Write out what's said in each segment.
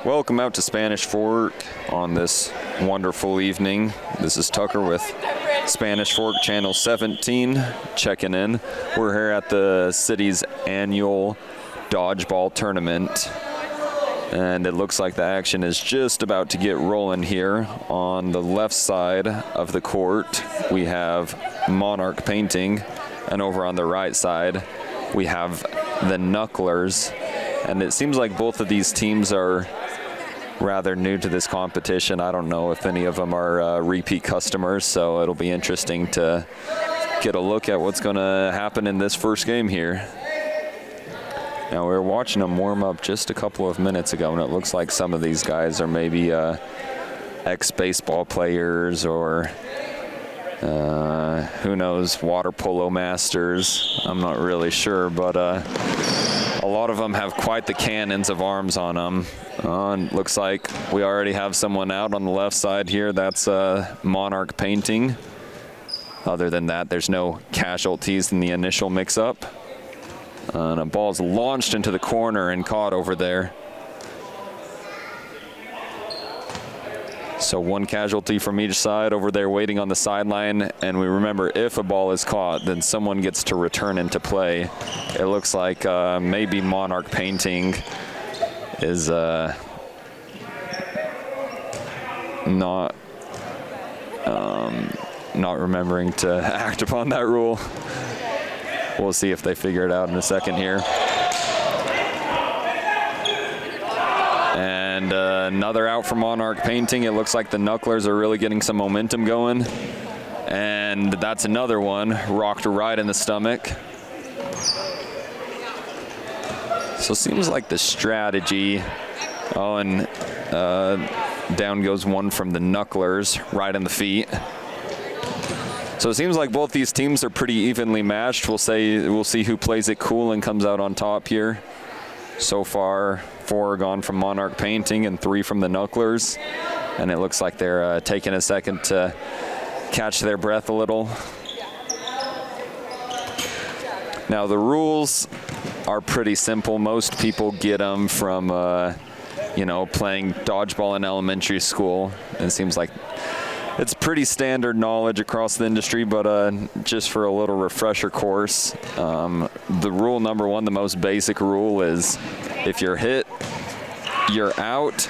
Welcome out to Spanish Fork on this wonderful evening. This is Tucker with Spanish Fork Channel 17 checking in. We're here at the city's annual Dodgeball tournament, and it looks like the action is just about to get rolling here. On the left side of the court, we have Monarch Painting, and over on the right side, we have the Knucklers. And it seems like both of these teams are rather new to this competition. I don't know if any of them are repeat customers, so it'll be interesting to get a look at what's going to happen in this first game here. Now, we were watching them warm up just a couple of minutes ago, and it looks like some of these guys are maybe ex-baseball players or who knows, water polo masters. I'm not really sure, but a lot of them have quite the cannons of arms on them. Looks like we already have someone out on the left side here. That's Monarch Painting. Other than that, there's no casualties in the initial mix-up. And a ball's launched into the corner and caught over there. So one casualty from each side over there waiting on the sideline. And we remember, if a ball is caught, then someone gets to return into play. It looks like maybe Monarch Painting is not remembering to act upon that rule. We'll see if they figure it out in a second here. And another out for Monarch Painting. It looks like the Knucklers are really getting some momentum going. And that's another one, rocked right in the stomach. So it seems like the strategy, and down goes one from the Knucklers, right in the feet. So it seems like both these teams are pretty evenly matched. We'll see who plays it cool and comes out on top here. So far, 4 are gone from Monarch Painting and 3 from the Knucklers. And it looks like they're taking a second to catch their breath a little. Now, the rules are pretty simple. Most people get them from, playing dodgeball in elementary school. It seems like it's pretty standard knowledge across the industry, but just for a little refresher course, the rule number 1, the most basic rule, is if you're hit, you're out.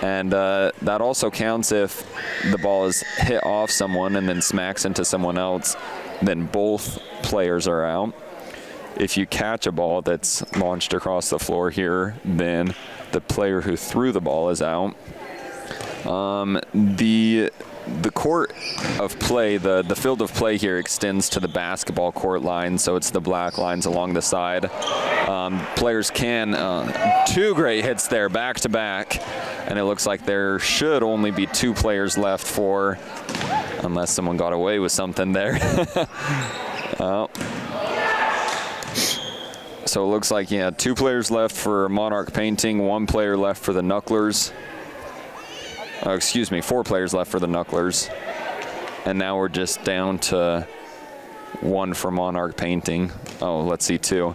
And that also counts if the ball is hit off someone and then smacks into someone else, then both players are out. If you catch a ball that's launched across the floor here, then the player who threw the ball is out. The court of play, the field of play here extends to the basketball court line, so it's the black lines along the side. Players can, 2 great hits there, back to back, and it looks like there should only be 2 players left for, unless someone got away with something there. So it looks like, 2 players left for Monarch Painting, 1 player left for the Knucklers. 4 players left for the Knucklers. And now we're just down to 1 for Monarch Painting. Let's see, 2.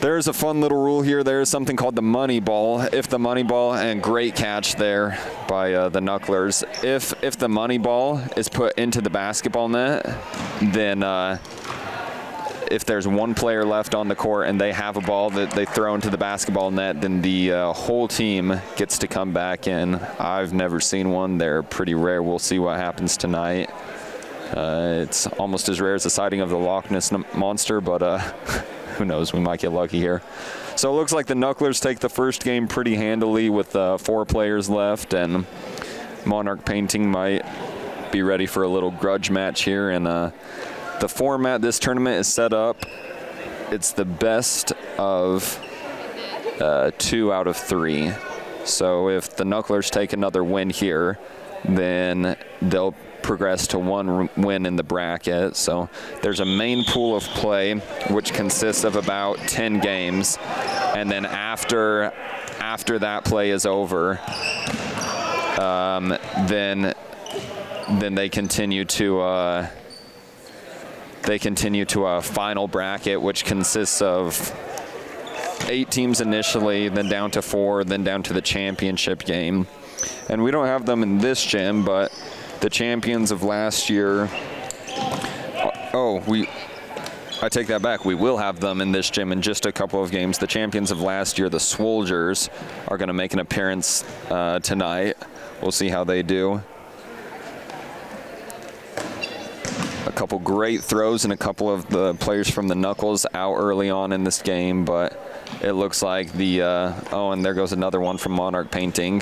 There's a fun little rule here. There's something called the money ball. If the money ball, and great catch there by the Knucklers. If the money ball is put into the basketball net, then if there's 1 player left on the court and they have a ball that they throw into the basketball net, then the whole team gets to come back in. I've never seen one. They're pretty rare. We'll see what happens tonight. It's almost as rare as the sighting of the Loch Ness Monster, but who knows? We might get lucky here. So it looks like the Knucklers take the first game pretty handily with 4 players left, and Monarch Painting might be ready for a little grudge match here. And the format this tournament is set up, it's the best of 2 out of 3. So if the Knucklers take another win here, then they'll progress to 1 win in the bracket. So there's a main pool of play, which consists of about 10 games. And then after that play is over, then they continue to a final bracket, which consists of 8 teams initially, then down to 4, then down to the championship game. And we don't have them in this gym, but the champions of last year, I take that back. We will have them in this gym in just a couple of games. The champions of last year, the Swolgers, are going to make an appearance tonight. We'll see how they do. A couple great throws and a couple of the players from the Knuckles out early on in this game, but it looks like the, and there goes another one from Monarch Painting.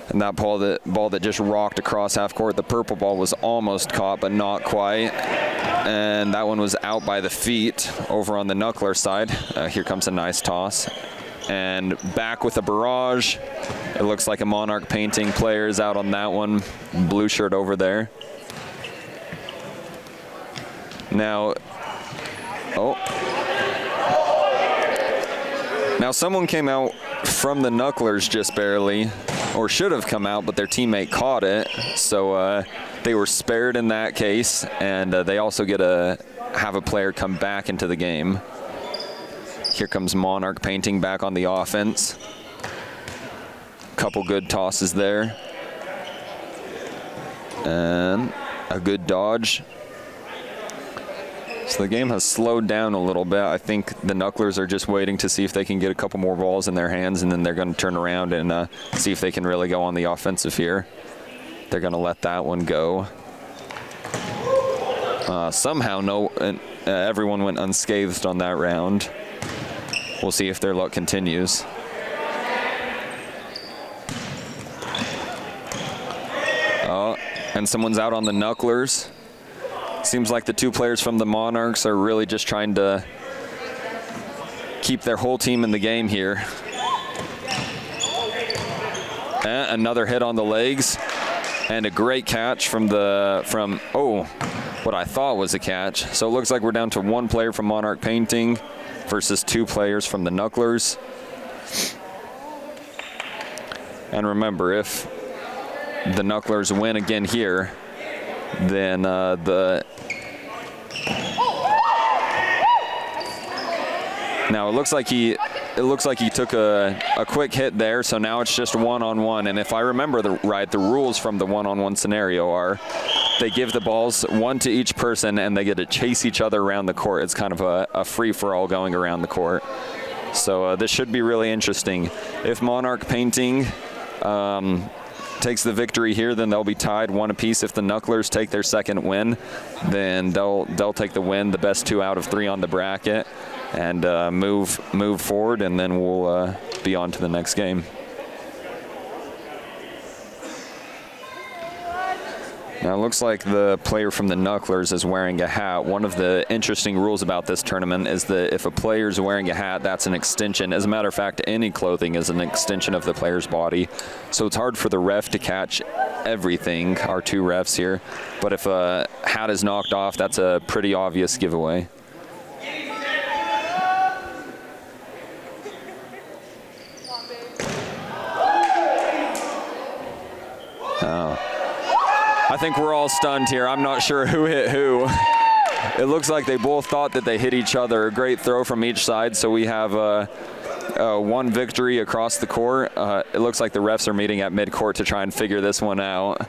And that ball that just rocked across half court, the purple ball was almost caught, but not quite. And that one was out by the feet over on the Knuckler side. Here comes a nice toss. And back with a barrage. It looks like a Monarch Painting player is out on that one. Blue shirt over there. Now, Now someone came out from the Knucklers just barely, or should have come out, but their teammate caught it. So they were spared in that case, and they also get to have a player come back into the game. Here comes Monarch Painting back on the offense. Couple good tosses there. And a good dodge. So the game has slowed down a little bit. I think the Knucklers are just waiting to see if they can get a couple more balls in their hands, and then they're going to turn around and see if they can really go on the offensive here. They're going to let that one go. Somehow everyone went unscathed on that round. We'll see if their luck continues. And someone's out on the Knucklers. Seems like the 2 players from the Monarchs are really just trying to keep their whole team in the game here. And another hit on the legs, and a great catch from what I thought was a catch. So it looks like we're down to 1 player from Monarch Painting versus 2 players from the Knucklers. And remember, if the Knucklers win again here, then now it looks like he took a quick hit there, so now it's just 1-on-1. And if I remember right, the rules from the 1-on-1 scenario are they give the balls 1 to each person, and they get to chase each other around the court. It's kind of a free-for-all going around the court. So this should be really interesting. If Monarch Painting takes the victory here, then they'll be tied 1 apiece. If the Knucklers take their second win, then they'll take the win, the best 2 out of 3 on the bracket, and move forward, and then we'll be on to the next game. Now it looks like the player from the Knucklers is wearing a hat. One of the interesting rules about this tournament is that if a player's wearing a hat, that's an extension. As a matter of fact, any clothing is an extension of the player's body. So it's hard for the ref to catch everything, our 2 refs here. But if a hat is knocked off, that's a pretty obvious giveaway. I think we're all stunned here. I'm not sure who hit who. It looks like they both thought that they hit each other. A great throw from each side, so we have 1 victory across the court. It looks like the refs are meeting at midcourt to try and figure this one out.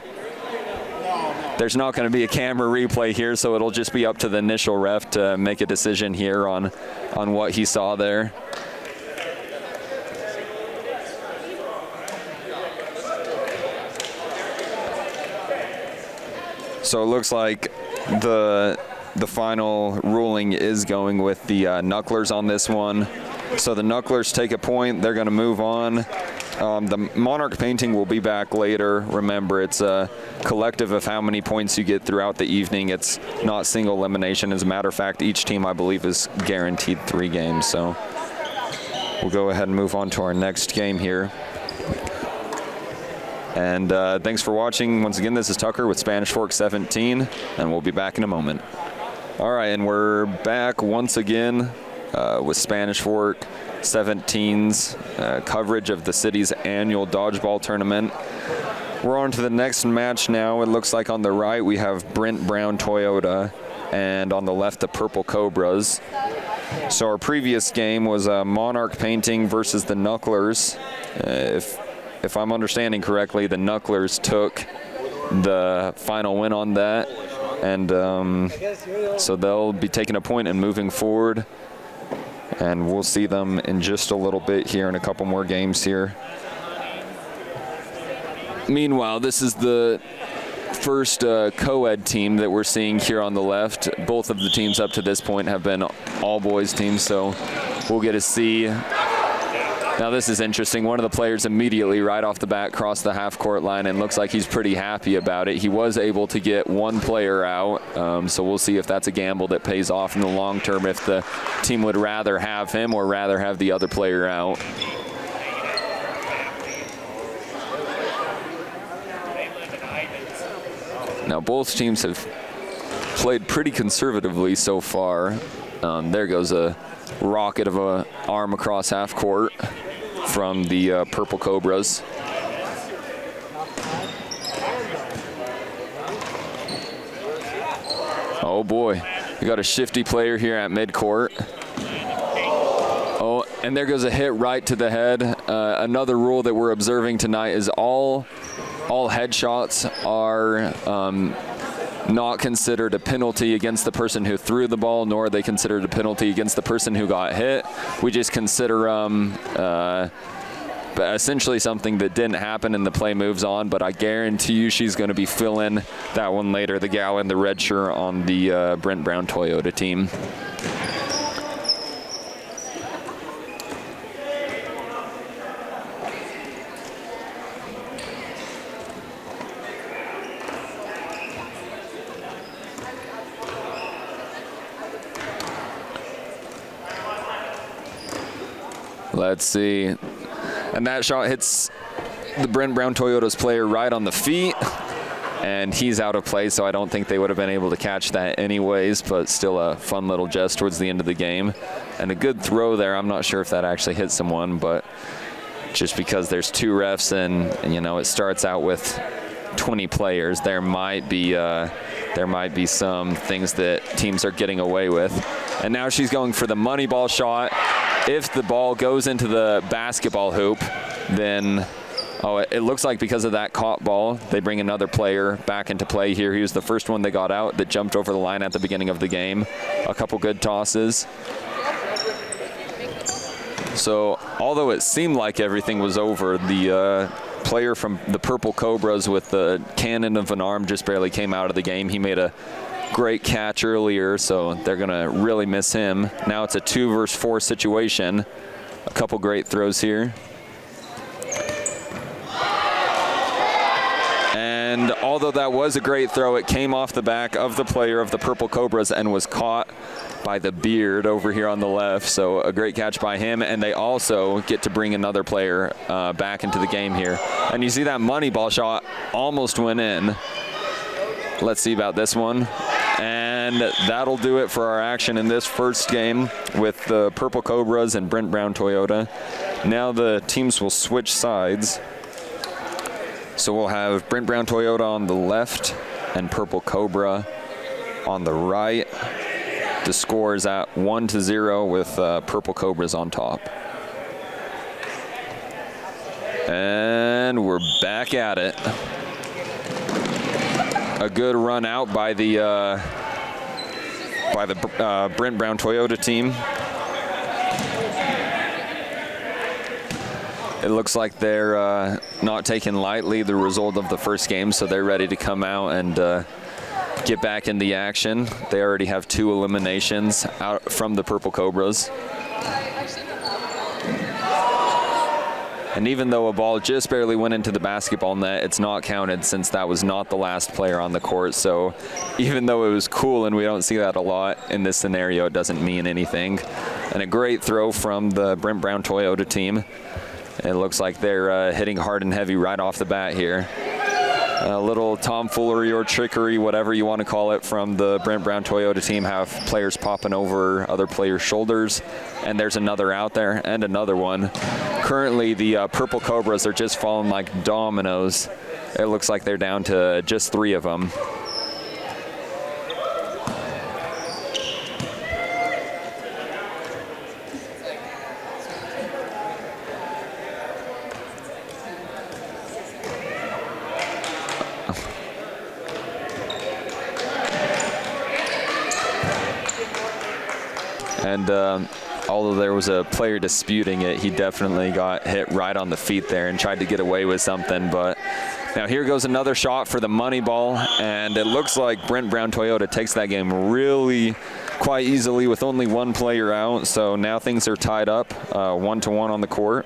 There's not going to be a camera replay here, so it'll just be up to the initial ref to make a decision here on what he saw there. So it looks like the final ruling is going with the Knucklers on this one. So the Knucklers take a point. They're going to move on. The Monarch Painting will be back later. Remember, it's a collective of how many points you get throughout the evening. It's not single elimination. As a matter of fact, each team, I believe, is guaranteed 3 games. So we'll go ahead and move on to our next game here. And thanks for watching. Once again, this is Tucker with Spanish Fork 17, and we'll be back in a moment. All right, and we're back once again with Spanish Fork 17's coverage of the city's annual dodgeball tournament. We're on to the next match now. It looks like on the right we have Brent Brown Toyota and on the left, the Purple Cobras. So our previous game was Monarch Painting versus the Knucklers. If I'm understanding correctly, the Knucklers took the final win on that, and so they'll be taking a point and moving forward, and we'll see them in just a little bit here in a couple more games here. Meanwhile, this is the first co-ed team that we're seeing here on the left. Both of the teams up to this point have been all boys teams, so we'll get to see. Now this is interesting. One of the players immediately right off the bat crossed the half-court line and looks like he's pretty happy about it. He was able to get one player out, so we'll see if that's a gamble that pays off in the long term, if the team would rather have him or rather have the other player out. Now both teams have played pretty conservatively so far. There goes a rocket of an arm across half court from the Purple Cobras. Oh boy, we got a shifty player here at midcourt. Oh, and there goes a hit right to the head. Another rule that we're observing tonight is all headshots are not considered a penalty against the person who threw the ball, nor are they considered a penalty against the person who got hit. We just consider essentially something that didn't happen and the play moves on, but I guarantee you she's going to be filling that one later, the gal in the red shirt on the Brent Brown Toyota team. Let's see. And that shot hits the Brent Brown Toyota's player right on the feet, and he's out of play, so I don't think they would have been able to catch that anyways, but still a fun little jest towards the end of the game. And a good throw there. I'm not sure if that actually hit someone, but just because there's two refs and you know, it starts out with 20 players, there might be some things that teams are getting away with. And now she's going for the money ball shot. If the ball goes into the basketball hoop, then, it looks like because of that caught ball, they bring another player back into play here. He was the first one they got out that jumped over the line at the beginning of the game. A couple good tosses. So, although it seemed like everything was over, the player from the Purple Cobras with the cannon of an arm just barely came out of the game. He made a great catch earlier, so they're going to really miss him. Now it's a 2 versus 4 situation. A couple great throws here. And although that was a great throw, it came off the back of the player of the Purple Cobras and was caught by the beard over here on the left. So a great catch by him, and they also get to bring another player back into the game here. And you see that money ball shot almost went in. Let's see about this one. And that'll do it for our action in this first game with the Purple Cobras and Brent Brown Toyota. Now the teams will switch sides. So we'll have Brent Brown Toyota on the left and Purple Cobra on the right. The score is at 1-0 with Purple Cobras on top. And we're back at it. A good run out by the Brent Brown Toyota team. It looks like they're not taking lightly the result of the first game, so they're ready to come out and get back in the action. They already have 2 eliminations out from the Purple Cobras. And even though a ball just barely went into the basketball net, it's not counted since that was not the last player on the court. So even though it was cool and we don't see that a lot in this scenario, it doesn't mean anything. And a great throw from the Brent Brown Toyota team. It looks like they're hitting hard and heavy right off the bat here. A little tomfoolery or trickery, whatever you want to call it, from the Brent Brown Toyota team. Have players popping over other players' shoulders, and there's another out there and another one. Currently, the Purple Cobras are just falling like dominoes. It looks like they're down to just 3 of them. And although there was a player disputing it, he definitely got hit right on the feet there and tried to get away with something. But now here goes another shot for the money ball, and it looks like Brent Brown Toyota takes that game really quite easily with only one player out. So now things are tied up 1-1 on the court.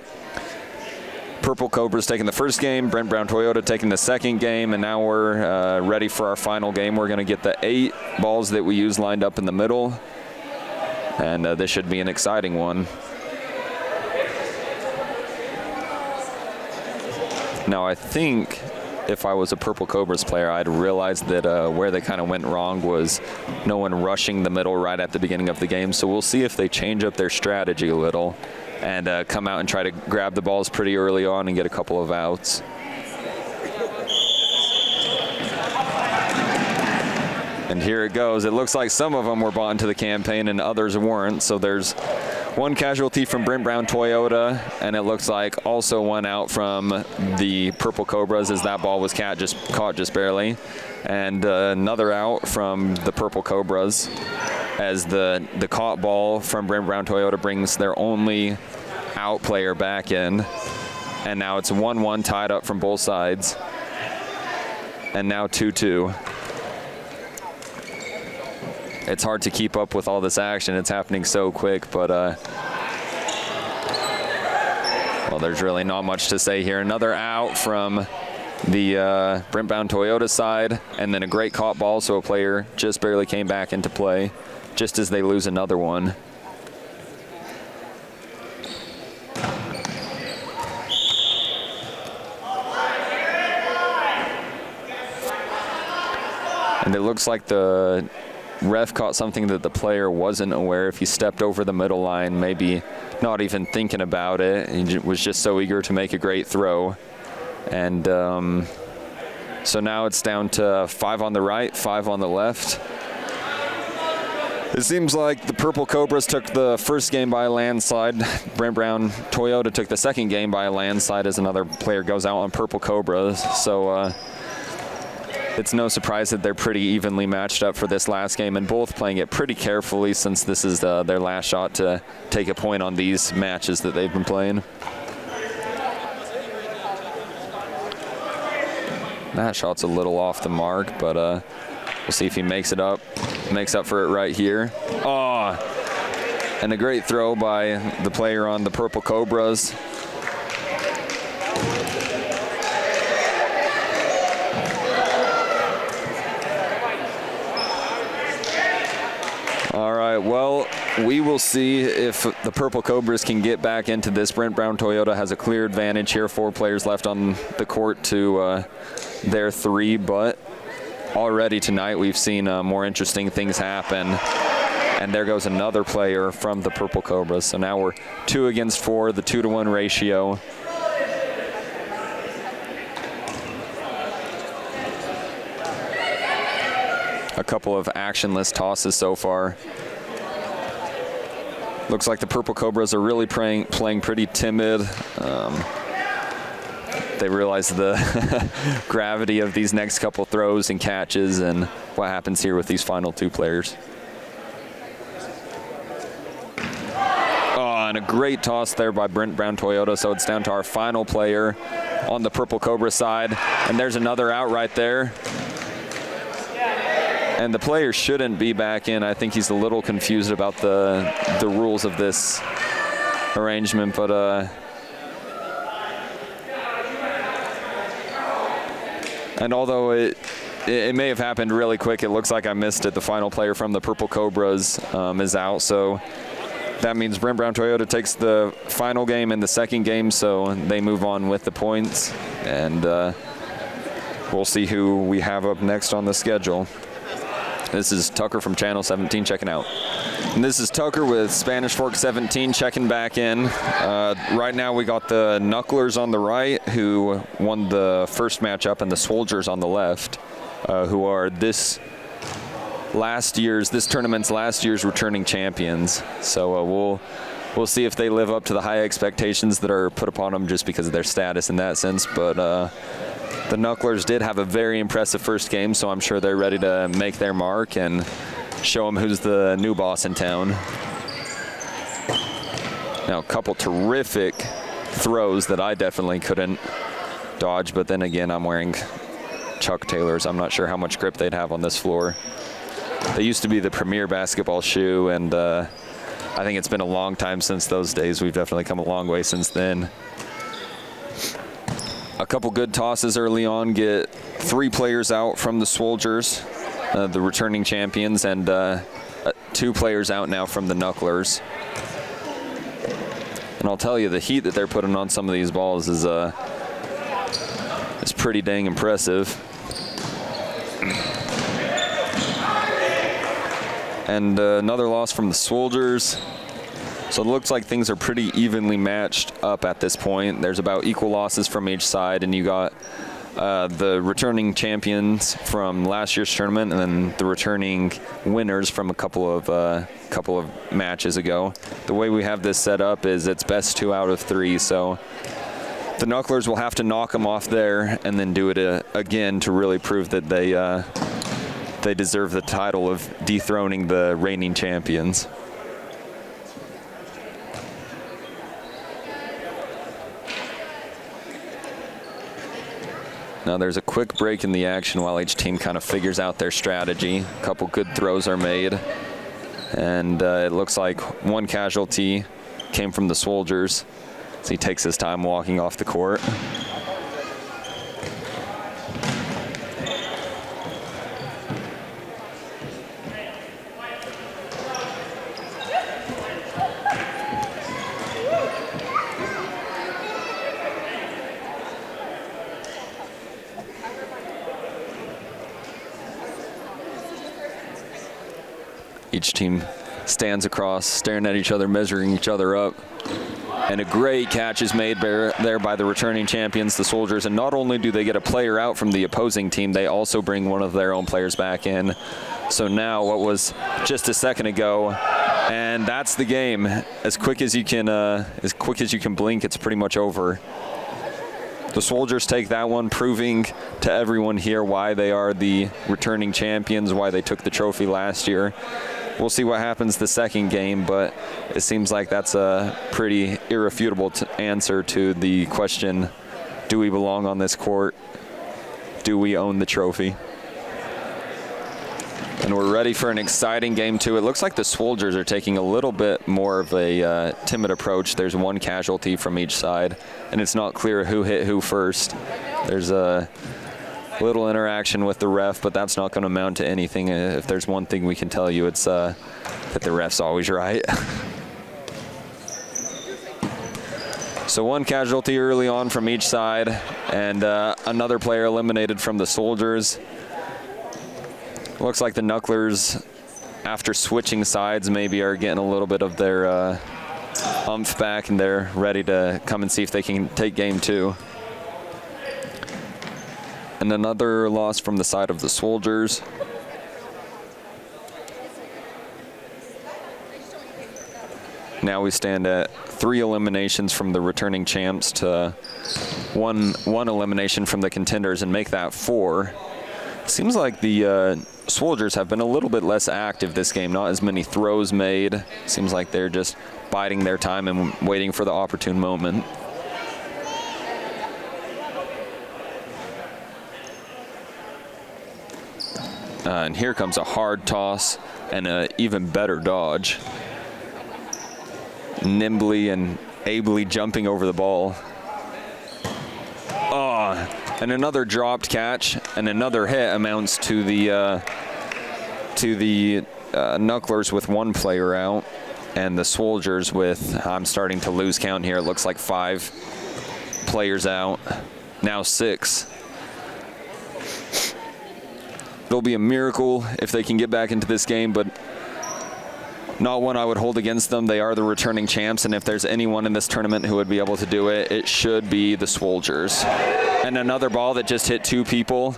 Purple Cobras taking the first game, Brent Brown Toyota taking the second game, and now we're ready for our final game. We're going to get the 8 balls that we use lined up in the middle, and this should be an exciting one. Now I think if I was a Purple Cobras player, I'd realize that where they kind of went wrong was no one rushing the middle right at the beginning of the game. So we'll see if they change up their strategy a little and come out and try to grab the balls pretty early on and get a couple of outs. And here it goes. It looks like some of them were bought into the campaign and others weren't. So there's one casualty from Brent Brown Toyota, and it looks like also one out from the Purple Cobras as that ball was caught just barely. And another out from the Purple Cobras as the caught ball from Brent Brown Toyota brings their only out player back in. And now it's 1-1 tied up from both sides. And now 2-2. It's hard to keep up with all this action. It's happening so quick, but well, there's really not much to say here. Another out from the Brent Brown Toyota side, and then a great caught ball, so a player just barely came back into play just as they lose another one. And it looks like the ref caught something that the player wasn't aware of. He stepped over the middle line, maybe not even thinking about it. He was just so eager to make a great throw. And so now it's down to 5 on the right, 5 on the left. It seems like the Purple Cobras took the first game by a landslide. Brent Brown Toyota took the second game by a landslide as another player goes out on Purple Cobras. So it's no surprise that they're pretty evenly matched up for this last game, and both playing it pretty carefully since this is their last shot to take a point on these matches that they've been playing. That shot's a little off the mark, but we'll see if he makes up for it right here. Oh, and a great throw by the player on the Purple Cobras. All right, well, we will see if the Purple Cobras can get back into this. Brent Brown Toyota has a clear advantage here. 4 players left on the court to their 3, but already tonight we've seen more interesting things happen. And there goes another player from the Purple Cobras. So now we're 2 against 4, the 2-to-1 ratio. A couple of actionless tosses so far. Looks like the Purple Cobras are really playing pretty timid. They realize the gravity of these next couple throws and catches and what happens here with these final 2 players. Oh, and a great toss there by Brent Brown Toyota. So it's down to our final player on the Purple Cobra side. And there's another out right there. And the player shouldn't be back in. I think he's a little confused about the rules of this arrangement, but and although it may have happened really quick, it looks like I missed it. The final player from the Purple Cobras is out, so that means Brent Brown Toyota takes the final game and the second game, so they move on with the points, and we'll see who we have up next on the schedule. This is Tucker from Channel 17 checking out. And this is Tucker with Spanish Fork 17 checking back in. Right now we got the Knucklers on the right, who won the first matchup, and the Soldiers on the left, who are this tournament's last year's returning champions. So we'll see if they live up to the high expectations that are put upon them just because of their status in that sense. But the Knucklers did have a very impressive first game, so I'm sure they're ready to make their mark and show them who's the new boss in town. Now, a couple terrific throws that I definitely couldn't dodge, but then again, I'm wearing Chuck Taylors. I'm not sure how much grip they'd have on this floor. They used to be the premier basketball shoe, and I think it's been a long time since those days. We've definitely come a long way since then. A couple good tosses early on get 3 players out from the Soldiers, the returning champions, and 2 players out now from the Knucklers. And I'll tell you, the heat that they're putting on some of these balls is pretty dang impressive. And another loss from the Soldiers. So it looks like things are pretty evenly matched up at this point. There's about equal losses from each side, and you got the returning champions from last year's tournament, and then the returning winners from a couple of matches ago. The way we have this set up is it's best 2 out of 3, so the Knucklers will have to knock them off there and then do it again to really prove that they deserve the title of dethroning the reigning champions. Now there's a quick break in the action while each team kind of figures out their strategy. A couple good throws are made, and it looks like 1 casualty came from the Soldiers, so he takes his time walking off the court. Each team stands across, staring at each other, measuring each other up. And a great catch is made there by the returning champions, the Soldiers. And not only do they get a player out from the opposing team, they also bring one of their own players back in. So now what was just a second ago, and that's the game. As quick as you can blink, it's pretty much over. The Soldiers take that one, proving to everyone here why they are the returning champions, why they took the trophy last year. We'll see what happens the second game, but it seems like that's a pretty irrefutable answer to the question, do we belong on this court? Do we own the trophy? And we're ready for an exciting game 2. It looks like the Soldiers are taking a little bit more of a timid approach. There's 1 casualty from each side, and it's not clear who hit who first. There's a little interaction with the ref, but that's not going to amount to anything. If there's one thing we can tell you, it's that the ref's always right. So 1 casualty early on from each side, and another player eliminated from the Soldiers. Looks like the Knucklers, after switching sides, maybe are getting a little bit of their umph back, and they're ready to come and see if they can take game 2. And another loss from the side of the Soldiers. Now we stand at 3 eliminations from the returning champs to one elimination from the contenders, and make that 4. Seems like the Soldiers have been a little bit less active this game. Not as many throws made. Seems like they're just biding their time and waiting for the opportune moment. And here comes a hard toss and an even better dodge. Nimbly and ably jumping over the ball. Oh, and another dropped catch and another hit amounts to the Knucklers with 1 player out, and the Soldiers with, I'm starting to lose count here, it looks like 5 players out, now 6. There'll be a miracle if they can get back into this game, but not one I would hold against them. They are the returning champs, and if there's anyone in this tournament who would be able to do it, it should be the Soldiers. And another ball that just hit 2 people,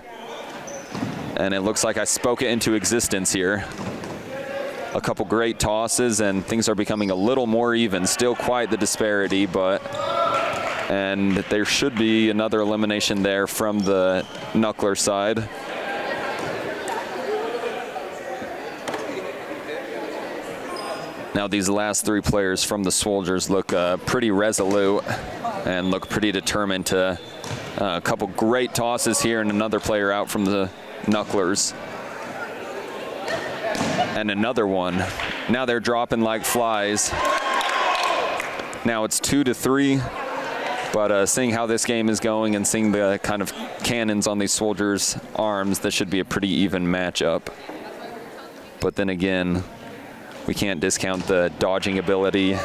and it looks like I spoke it into existence here. A couple great tosses, and things are becoming a little more even. Still quite the disparity, and there should be another elimination there from the Knuckler side. Now these last 3 players from the Soldiers look pretty resolute and look pretty determined to a couple great tosses here, and another player out from the Knucklers. And another one. Now they're dropping like flies. Now it's 2-3, but seeing how this game is going and seeing the kind of cannons on these Soldiers' arms, this should be a pretty even matchup. But then again, we can't discount the dodging ability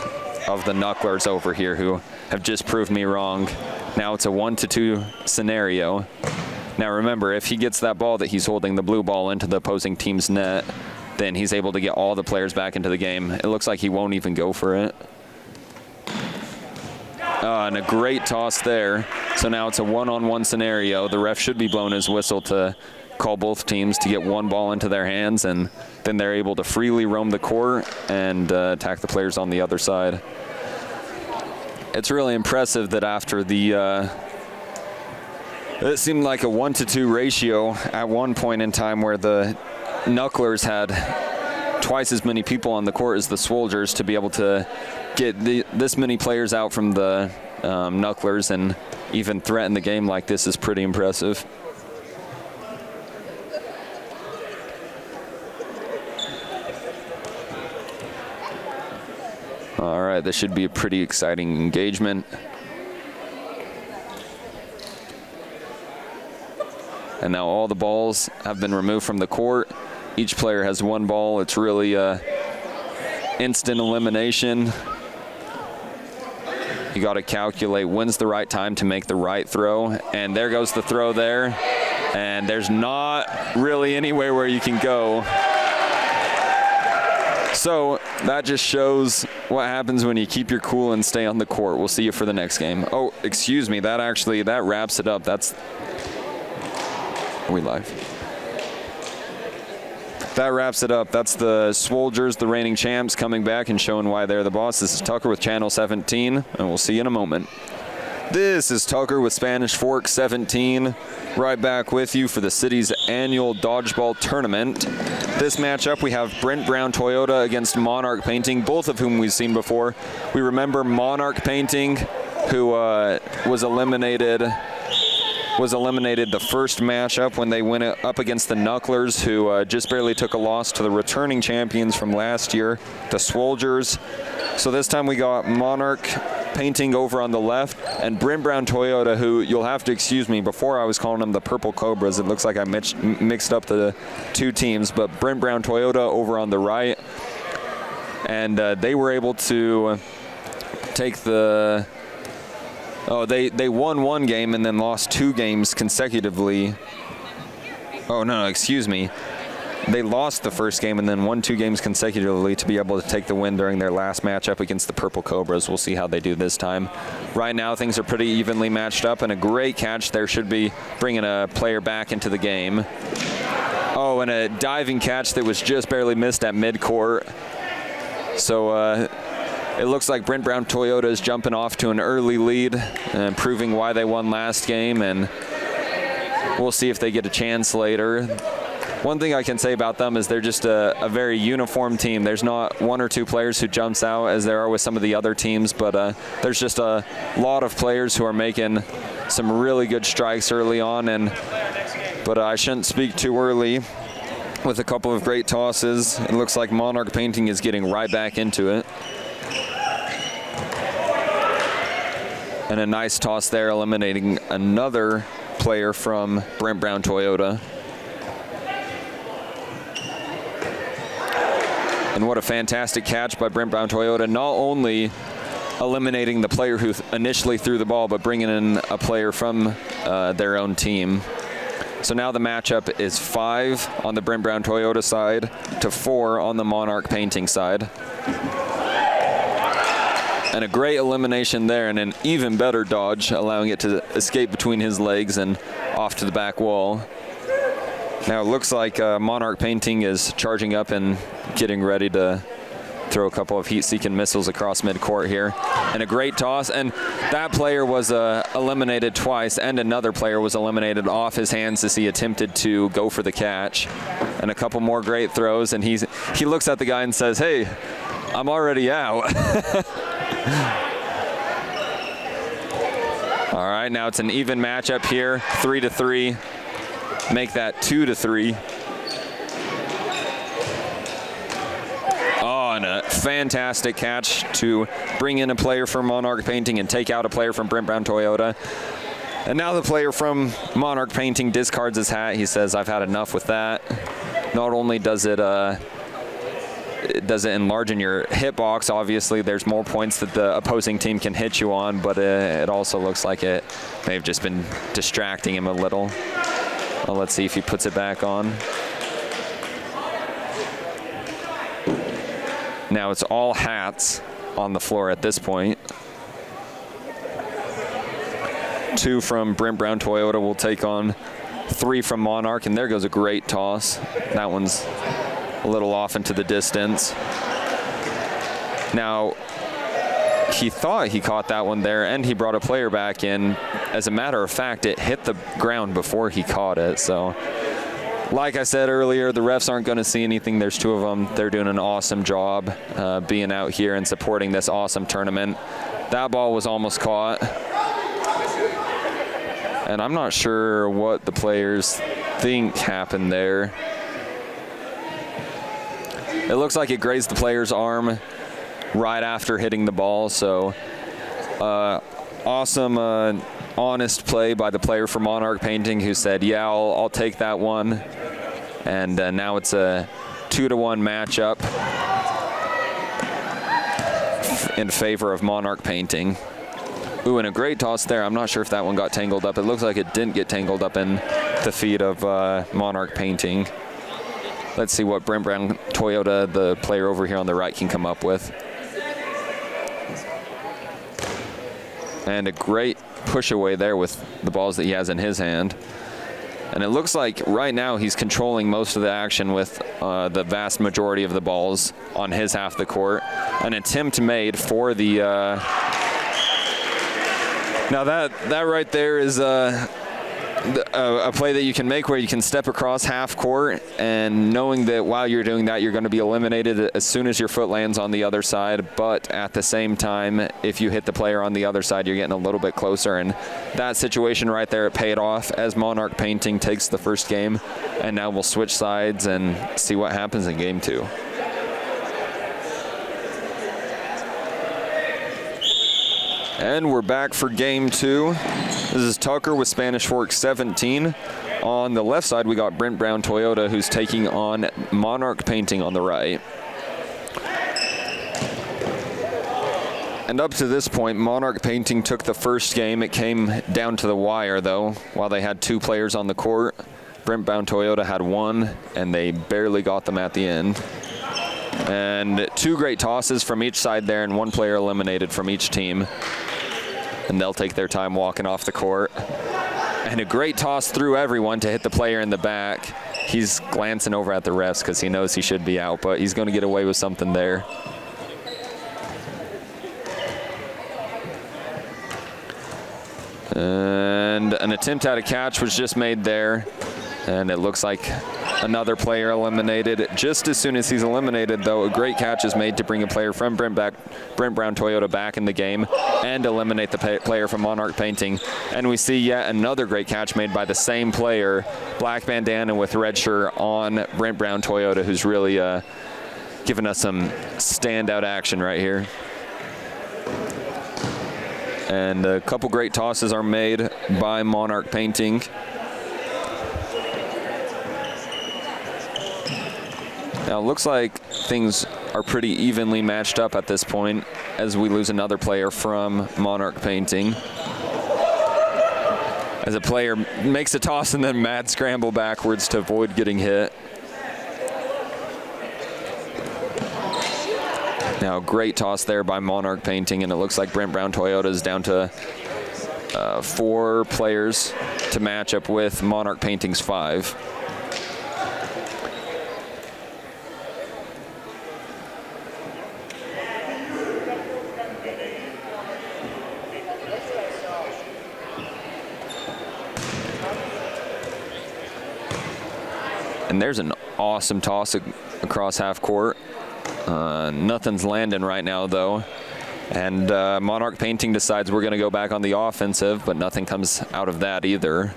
of the Knucklers over here, who have just proved me wrong. Now it's a 1-2 scenario. Now remember, if he gets that ball that he's holding, the blue ball, into the opposing team's net, then he's able to get all the players back into the game. It looks like he won't even go for it. And a great toss there. So now it's a one-on-one scenario. The ref should be blowing his whistle to call both teams to get one ball into their hands, and then they're able to freely roam the court and attack the players on the other side. It's really impressive that after the it seemed like a 1-2 ratio at one point in time, where the Knucklers had twice as many people on the court as the Soldiers, to be able to get this many players out from the Knucklers and even threaten the game like this is pretty impressive. All right, this should be a pretty exciting engagement. And now all the balls have been removed from the court. Each player has one ball. It's really instant elimination. You got to calculate when's the right time to make the right throw. And there goes the throw there. And there's not really anywhere where you can go. So that just shows what happens when you keep your cool and stay on the court. We'll see you for the next game. Oh, excuse me. That wraps it up. Are we live? That wraps it up. That's the Soldiers, the reigning champs, coming back and showing why they're the boss. This is Tucker with Channel 17, and we'll see you in a moment. This is Tucker with Spanish Fork 17, right back with you for the city's annual Dodgeball tournament. This matchup, we have Brent Brown Toyota against Monarch Painting, both of whom we've seen before. We remember Monarch Painting, who was eliminated the first matchup when they went up against the Knucklers, who just barely took a loss to the returning champions from last year, the Soldiers. So this time we got Monarch Painting over on the left, and Brent Brown Toyota, who you'll have to excuse me, before I was calling them the Purple Cobras. It looks like I mixed up the two teams, but Brent Brown Toyota over on the right. And they were able to take the... Oh, they won one game and then lost 2 games consecutively. Oh, no, excuse me. They lost the first game and then won 2 games consecutively to be able to take the win during their last matchup against the Purple Cobras. We'll see how they do this time. Right now, things are pretty evenly matched up, and a great catch there should be bringing a player back into the game. Oh, and a diving catch that was just barely missed at midcourt. So, it looks like Brent Brown Toyota is jumping off to an early lead and proving why they won last game, and we'll see if they get a chance later. One thing I can say about them is they're just a very uniform team. There's not 1 or 2 players who jumps out as there are with some of the other teams, but there's just a lot of players who are making some really good strikes early on, but I shouldn't speak too early. With a couple of great tosses, it looks like Monarch Painting is getting right back into it. And a nice toss there, eliminating another player from Brent Brown Toyota. And what a fantastic catch by Brent Brown Toyota, not only eliminating the player who initially threw the ball, but bringing in a player from their own team. So now the matchup is 5 on the Brent Brown Toyota side to 4 on the Monarch Painting side. And a great elimination there, and an even better dodge, allowing it to escape between his legs and off to the back wall. Now it looks like Monarch Painting is charging up and getting ready to throw a couple of heat-seeking missiles across midcourt here. And a great toss, and that player was eliminated twice, and another player was eliminated off his hands as he attempted to go for the catch. And a couple more great throws, and he looks at the guy and says, "Hey, I'm already out. All right, now it's an even matchup here, 3-3. Make that 2-3. Oh, and a fantastic catch to bring in a player from Monarch Painting and take out a player from Brent Brown Toyota. And now the player from Monarch Painting discards his hat. He says, I've had enough with that. Not only does it enlarge in your hitbox, obviously there's more points that the opposing team can hit you on, but it also looks like it may have just been distracting him a little. Well, let's see if he puts it back on. Now it's all hats on the floor at this point. 2 from Brent Brown Toyota will take on 3 from Monarch, and there goes a great toss. That one's a little off into the distance. Now, he thought he caught that one there, and he brought a player back in. As a matter of fact, it hit the ground before he caught it. So, like I said earlier, the refs aren't going to see anything. There's 2 of them. They're doing an awesome job being out here and supporting this awesome tournament. That ball was almost caught. And I'm not sure what the players think happened there. It looks like it grazed the player's arm right after hitting the ball. So awesome, honest play by the player from Monarch Painting who said, yeah, I'll take that one. And now it's a 2-1 matchup in favor of Monarch Painting. Ooh, and a great toss there. I'm not sure if that one got tangled up. It looks like it didn't get tangled up in the feet of Monarch Painting. Let's see what Brent Brown Toyota, the player over here on the right, can come up with. And a great push away there with the balls that he has in his hand. And it looks like right now he's controlling most of the action with the vast majority of the balls on his half of the court. An attempt made for the... Now that right there is a play that you can make where you can step across half court, and knowing that while you're doing that, you're going to be eliminated as soon as your foot lands on the other side. But at the same time, if you hit the player on the other side, you're getting a little bit closer. And that situation right there, it paid off as Monarch Painting takes the first game. And now we'll switch sides and see what happens in game 2. And we're back for game 2. This is Tucker with Spanish Fork 17. On the left side, we got Brent Brown Toyota, who's taking on Monarch Painting on the right. And up to this point, Monarch Painting took the first game. It came down to the wire, though, while they had 2 players on the court. Brent Brown Toyota had 1, and they barely got them at the end. And 2 great tosses from each side there, and 1 player eliminated from each team. And they'll take their time walking off the court. And a great toss through everyone to hit the player in the back. He's glancing over at the refs because he knows he should be out, but he's going to get away with something there. And an attempt at a catch was just made there. And it looks like another player eliminated. Just as soon as he's eliminated, though, a great catch is made to bring a player from Brent Brown Toyota back in the game and eliminate the player from Monarch Painting. And we see yet another great catch made by the same player, black bandana with red shirt, on Brent Brown Toyota, who's really giving us some standout action right here. And a couple great tosses are made by Monarch Painting. Now, it looks like things are pretty evenly matched up at this point as we lose another player from Monarch Painting. As a player makes a toss and then mad scramble backwards to avoid getting hit. Now, great toss there by Monarch Painting, and it looks like Brent Brown Toyota is down to 4 players to match up with Monarch Painting's 5. And there's an awesome toss across half court. Nothing's landing right now, though. And Monarch Painting decides we're going to go back on the offensive, but nothing comes out of that either.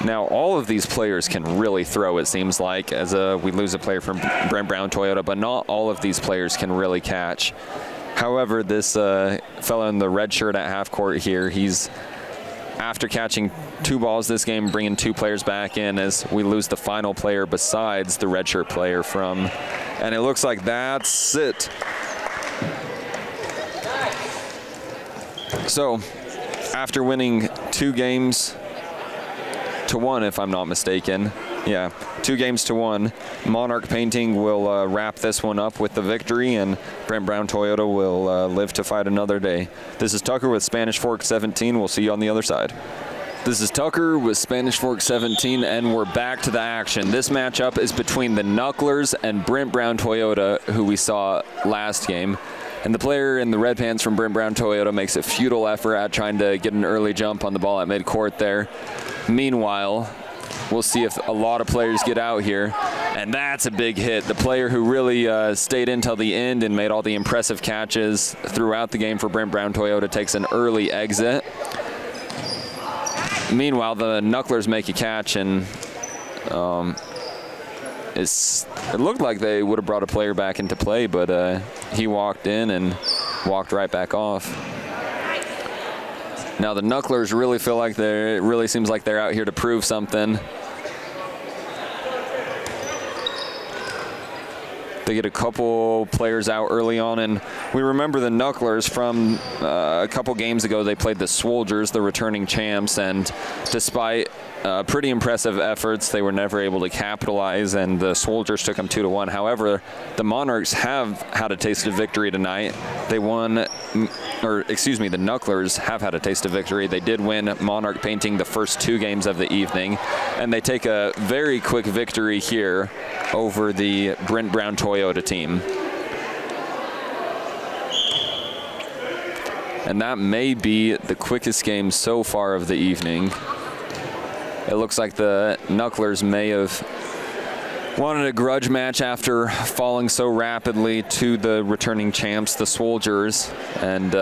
Now, all of these players can really throw, it seems like, as we lose a player from Brent Brown Toyota, but not all of these players can really catch. However, this fellow in the red shirt at half court here, he's, after catching 2 balls this game, bringing 2 players back in as we lose the final player besides the red shirt player from, and it looks like that's it. So, after winning 2 games to 1, if I'm not mistaken. Yeah, 2 games to 1. Monarch Painting will wrap this one up with the victory, and Brent Brown Toyota will live to fight another day. This is Tucker with Spanish Fork 17. We'll see you on the other side. This is Tucker with Spanish Fork 17, and we're back to the action. This matchup is between the Knucklers and Brent Brown Toyota, who we saw last game. And the player in the red pants from Brent Brown Toyota makes a futile effort at trying to get an early jump on the ball at midcourt there. Meanwhile, we'll see if a lot of players get out here. And that's a big hit. The player who really stayed in till the end and made all the impressive catches throughout the game for Brent Brown Toyota takes an early exit. Meanwhile, the Knucklers make a catch, and it looked like they would have brought a player back into play, but he walked in and walked right back off. Now the Knucklers really feel like it really seems like they're out here to prove something. They get a couple players out early on, and we remember the Knucklers from a couple games ago. They played the Swolgers, the returning champs, and despite pretty impressive efforts, they were never able to capitalize, and the Swolgers took them 2-1. However, the Monarchs have had a taste of victory tonight. They won, or excuse me, the Knucklers have had a taste of victory. They did win Monarch Painting the first 2 games of the evening, and they take a very quick victory here over the Brent Brown Toyota team. And that may be the quickest game so far of the evening. It looks like the Knucklers may have wanted a grudge match after falling so rapidly to the returning champs, the Swolgers. And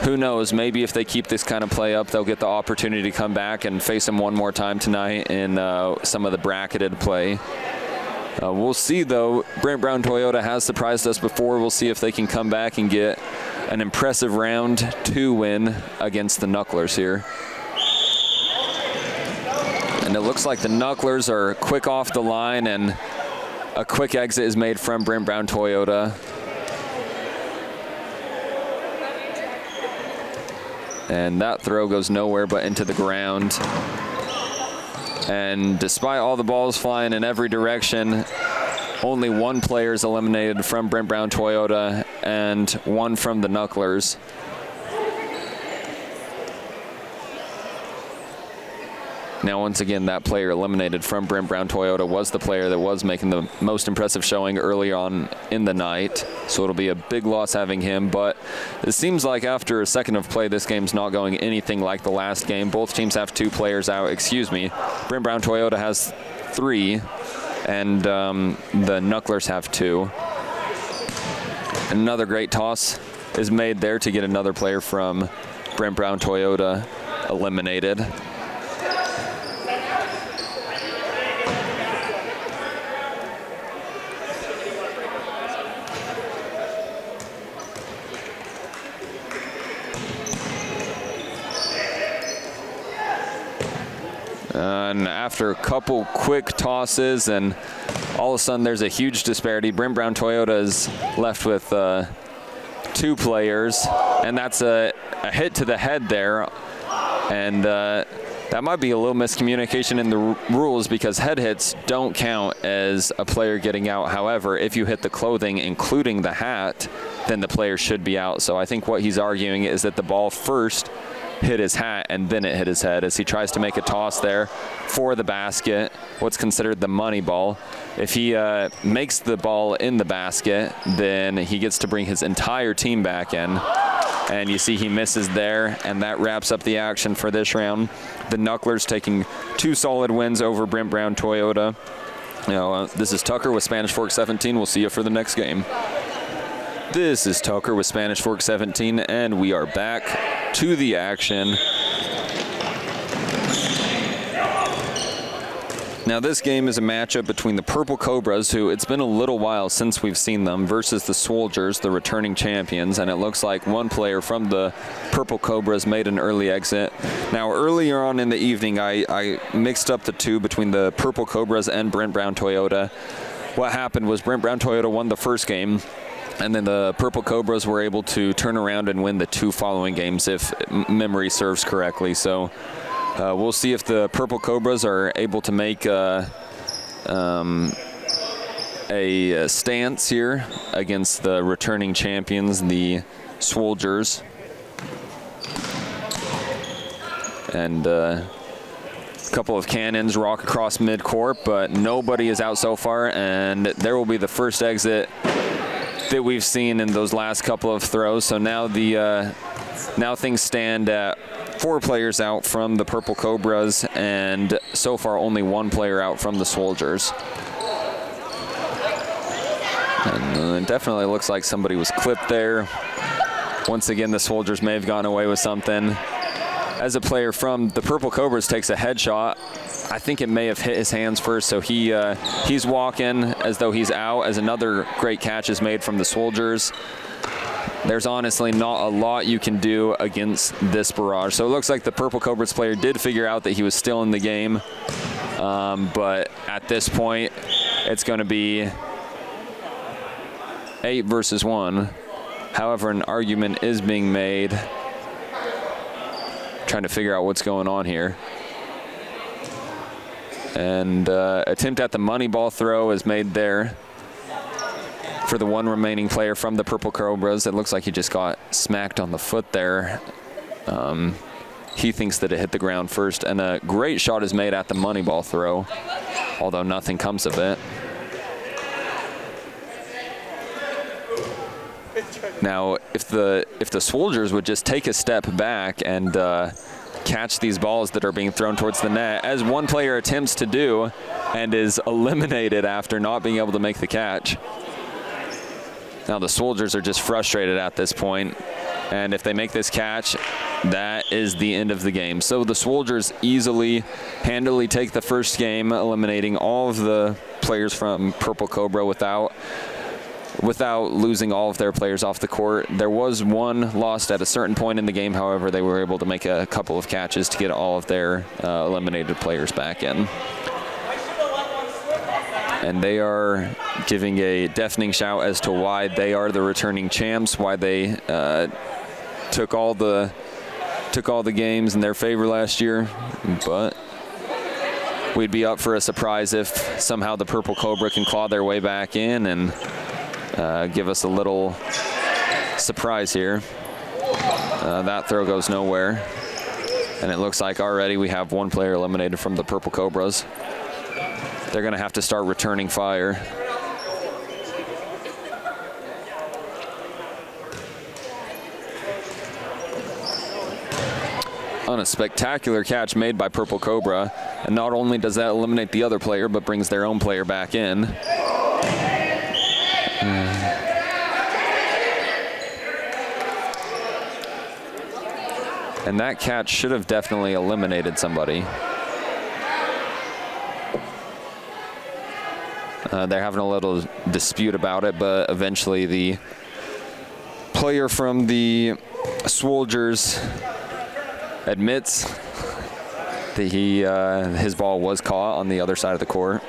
who knows, maybe if they keep this kind of play up, they'll get the opportunity to come back and face them one more time tonight in some of the bracketed play. We'll see, though. Brent Brown Toyota has surprised us before. We'll see if they can come back and get an impressive round 2 win against the Knucklers here. And it looks like the Knucklers are quick off the line, and a quick exit is made from Brent Brown Toyota. And that throw goes nowhere but into the ground. And despite all the balls flying in every direction, only 1 player is eliminated from Brent Brown Toyota and 1 from the Knucklers. Now, once again, that player eliminated from Brent Brown Toyota was the player that was making the most impressive showing early on in the night. So it'll be a big loss having him. But it seems like after a second of play, this game's not going anything like the last game. Both teams have 2 players out. Excuse me. Brent Brown Toyota has 3, and the Knucklers have 2. Another great toss is made there to get another player from Brent Brown Toyota eliminated. And after a couple quick tosses, and all of a sudden there's a huge disparity. Brent Brown Toyota is left with 2 players, and that's a hit to the head there. And that might be a little miscommunication in the rules, because head hits don't count as a player getting out. However, if you hit the clothing, including the hat, then the player should be out. So I think what he's arguing is that the ball first hit his hat and then it hit his head, as he tries to make a toss there for the basket, what's considered the money ball. If he makes the ball in the basket, then he gets to bring his entire team back in. And you see he misses there, and that wraps up the action for this round. The Knucklers taking 2 solid wins over Brent Brown Toyota. This is Tucker with Spanish Fork 17. We'll see you for the next game. This is Tucker with Spanish Fork 17, and we are back to the action. Now this game is a matchup between the Purple Cobras, who it's been a little while since we've seen them, versus the Soldiers, the returning champions, and it looks like one player from the Purple Cobras made an early exit. Now earlier on in the evening, I mixed up the two between the Purple Cobras and Brent Brown Toyota. What happened was Brent Brown Toyota won the first game, and then the Purple Cobras were able to turn around and win the 2 following games, if memory serves correctly. So we'll see if the Purple Cobras are able to make a stance here against the returning champions, the Soldiers. And a couple of cannons rock across midcourt, but nobody is out so far, and there will be the first exit that we've seen in those last couple of throws. So now now things stand at 4 players out from the Purple Cobras, and so far only 1 player out from the Soldiers. And it definitely looks like somebody was clipped there. Once again, the Soldiers may have gone away with something. As a player from the Purple Cobras takes a headshot, I think it may have hit his hands first, so he's walking as though he's out, as another great catch is made from the Soldiers. There's honestly not a lot you can do against this barrage. So it looks like the Purple Cobras player did figure out that he was still in the game. But at this point, it's going to be 8 versus 1. However, an argument is being made, trying to figure out what's going on here. And attempt at the money ball throw is made there for the 1 remaining player from the Purple Cobras. It looks like he just got smacked on the foot there. He thinks that it hit the ground first, and a great shot is made at the money ball throw, although nothing comes of it. Now, if the Soldiers would just take a step back and catch these balls that are being thrown towards the net, as one player attempts to do and is eliminated after not being able to make the catch. Now the Soldiers are just frustrated at this point, and if they make this catch, that is the end of the game. So the Soldiers handily take the first game, eliminating all of the players from Purple Cobra without losing all of their players off the court. There was 1 lost at a certain point in the game. However, they were able to make a couple of catches to get all of their eliminated players back in. And they are giving a deafening shout as to why they are the returning champs, why they took all the games in their favor last year. But we'd be up for a surprise if somehow the Purple Cobra can claw their way back in and give us a little surprise here. That throw goes nowhere. And it looks like already we have 1 player eliminated from the Purple Cobras. They're going to have to start returning fire. On a spectacular catch made by Purple Cobra, and not only does that eliminate the other player, but brings their own player back in. And that catch should have definitely eliminated somebody. They're having a little dispute about it, but eventually the player from the Soldiers admits that his ball was caught on the other side of the court.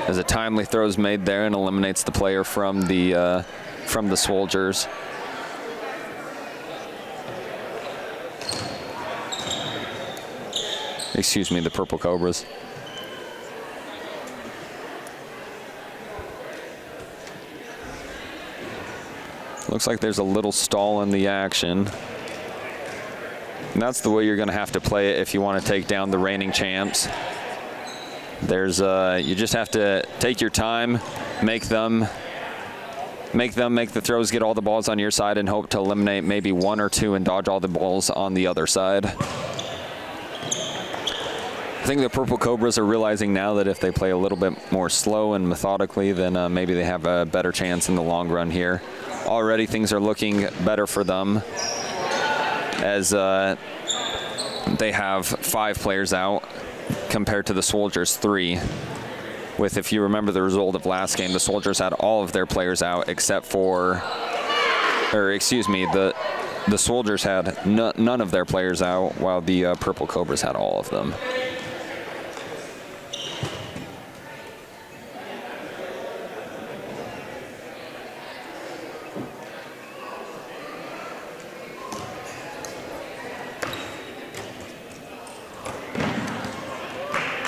As a timely throw is made there and eliminates the player from the Soldiers. Excuse me, the Purple Cobras. Looks like there's a little stall in the action. And that's the way you're going to have to play it if you want to take down the reigning champs. You just have to take your time, make the throws, get all the balls on your side, and hope to eliminate maybe one or two and dodge all the balls on the other side. I think the Purple Cobras are realizing now that if they play a little bit more slow and methodically, then maybe they have a better chance in the long run here. Already things are looking better for them as they have 5 players out compared to the Soldiers 3. With, if you remember the result of last game, the Soldiers had all of their players out except for, or excuse me, the Soldiers had none of their players out, while the Purple Cobras had all of them.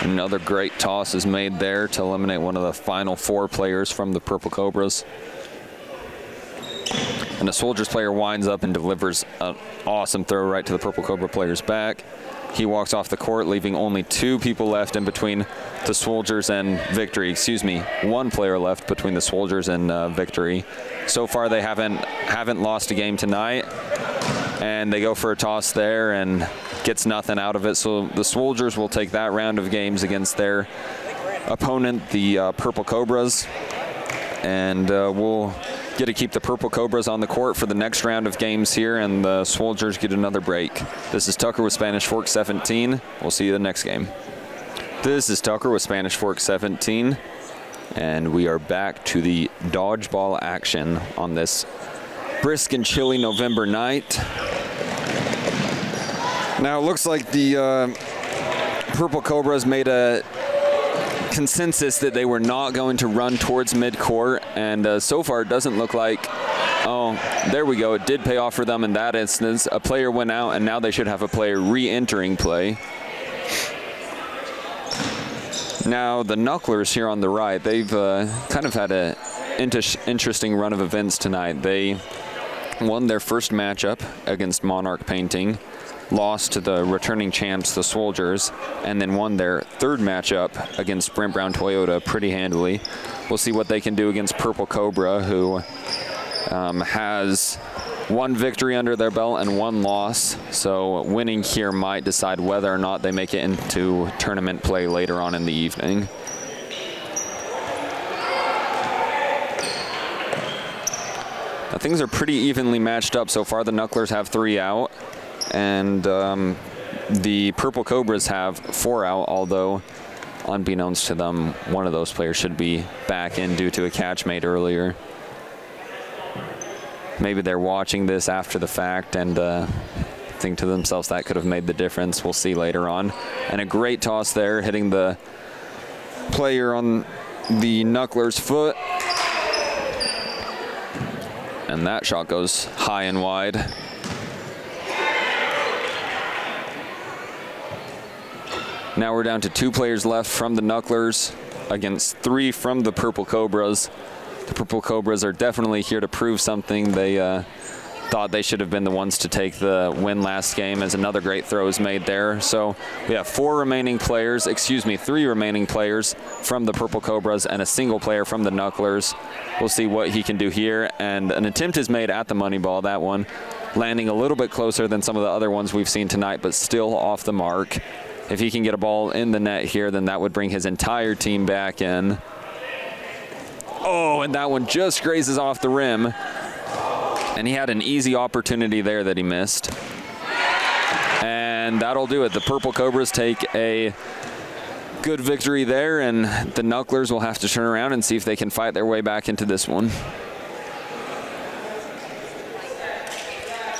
Another great toss is made there to eliminate one of the final 4 players from the Purple Cobras. And the Soldiers player winds up and delivers an awesome throw right to the Purple Cobra player's back. He walks off the court, leaving only 2 people left in between the Soldiers and victory. Excuse me, 1 player left between the Soldiers and victory. So far, they haven't lost a game tonight, and they go for a toss there and gets nothing out of it. So the Soldiers will take that round of games against their opponent, the Purple Cobras, and we'll get to keep the Purple Cobras on the court for the next round of games here, and the Soldiers get another break. This is Tucker with Spanish Fork 17. We'll see you the next game. This is Tucker with Spanish Fork 17, and we are back to the dodgeball action on this brisk and chilly November night. Now it looks like the Purple Cobras made a consensus that they were not going to run towards midcourt, and so far it doesn't look like, oh, there we go, it did pay off for them in that instance. A player went out, and now they should have a player re-entering play. Now the Knucklers here on the right, they've kind of had an interesting run of events tonight. They won their first matchup against Monarch Painting, lost to the returning champs, the Soldiers, and then won their third matchup against Brent Brown Toyota pretty handily. We'll see what they can do against Purple Cobra, who has 1 victory under their belt and 1 loss. So winning here might decide whether or not they make it into tournament play later on in the evening. Now, things are pretty evenly matched up so far. The Knucklers have 3 out, and the Purple Cobras have 4 out, although unbeknownst to them, one of those players should be back in due to a catch made earlier. Maybe they're watching this after the fact and think to themselves that could have made the difference. We'll see later on. And a great toss there, hitting the player on the Knuckler's foot. And that shot goes high and wide. Now we're down to 2 players left from the Knucklers against 3 from the Purple Cobras. The Purple Cobras are definitely here to prove something. They thought they should have been the ones to take the win last game, as another great throw is made there. So we have 3 remaining players from the Purple Cobras and a single player from the Knucklers. We'll see what he can do here. And an attempt is made at the money ball, that one landing a little bit closer than some of the other ones we've seen tonight, but still off the mark. If he can get a ball in the net here, then that would bring his entire team back in. Oh, and that one just grazes off the rim. And he had an easy opportunity there that he missed. And that'll do it. The Purple Cobras take a good victory there, and the Knucklers will have to turn around and see if they can fight their way back into this one.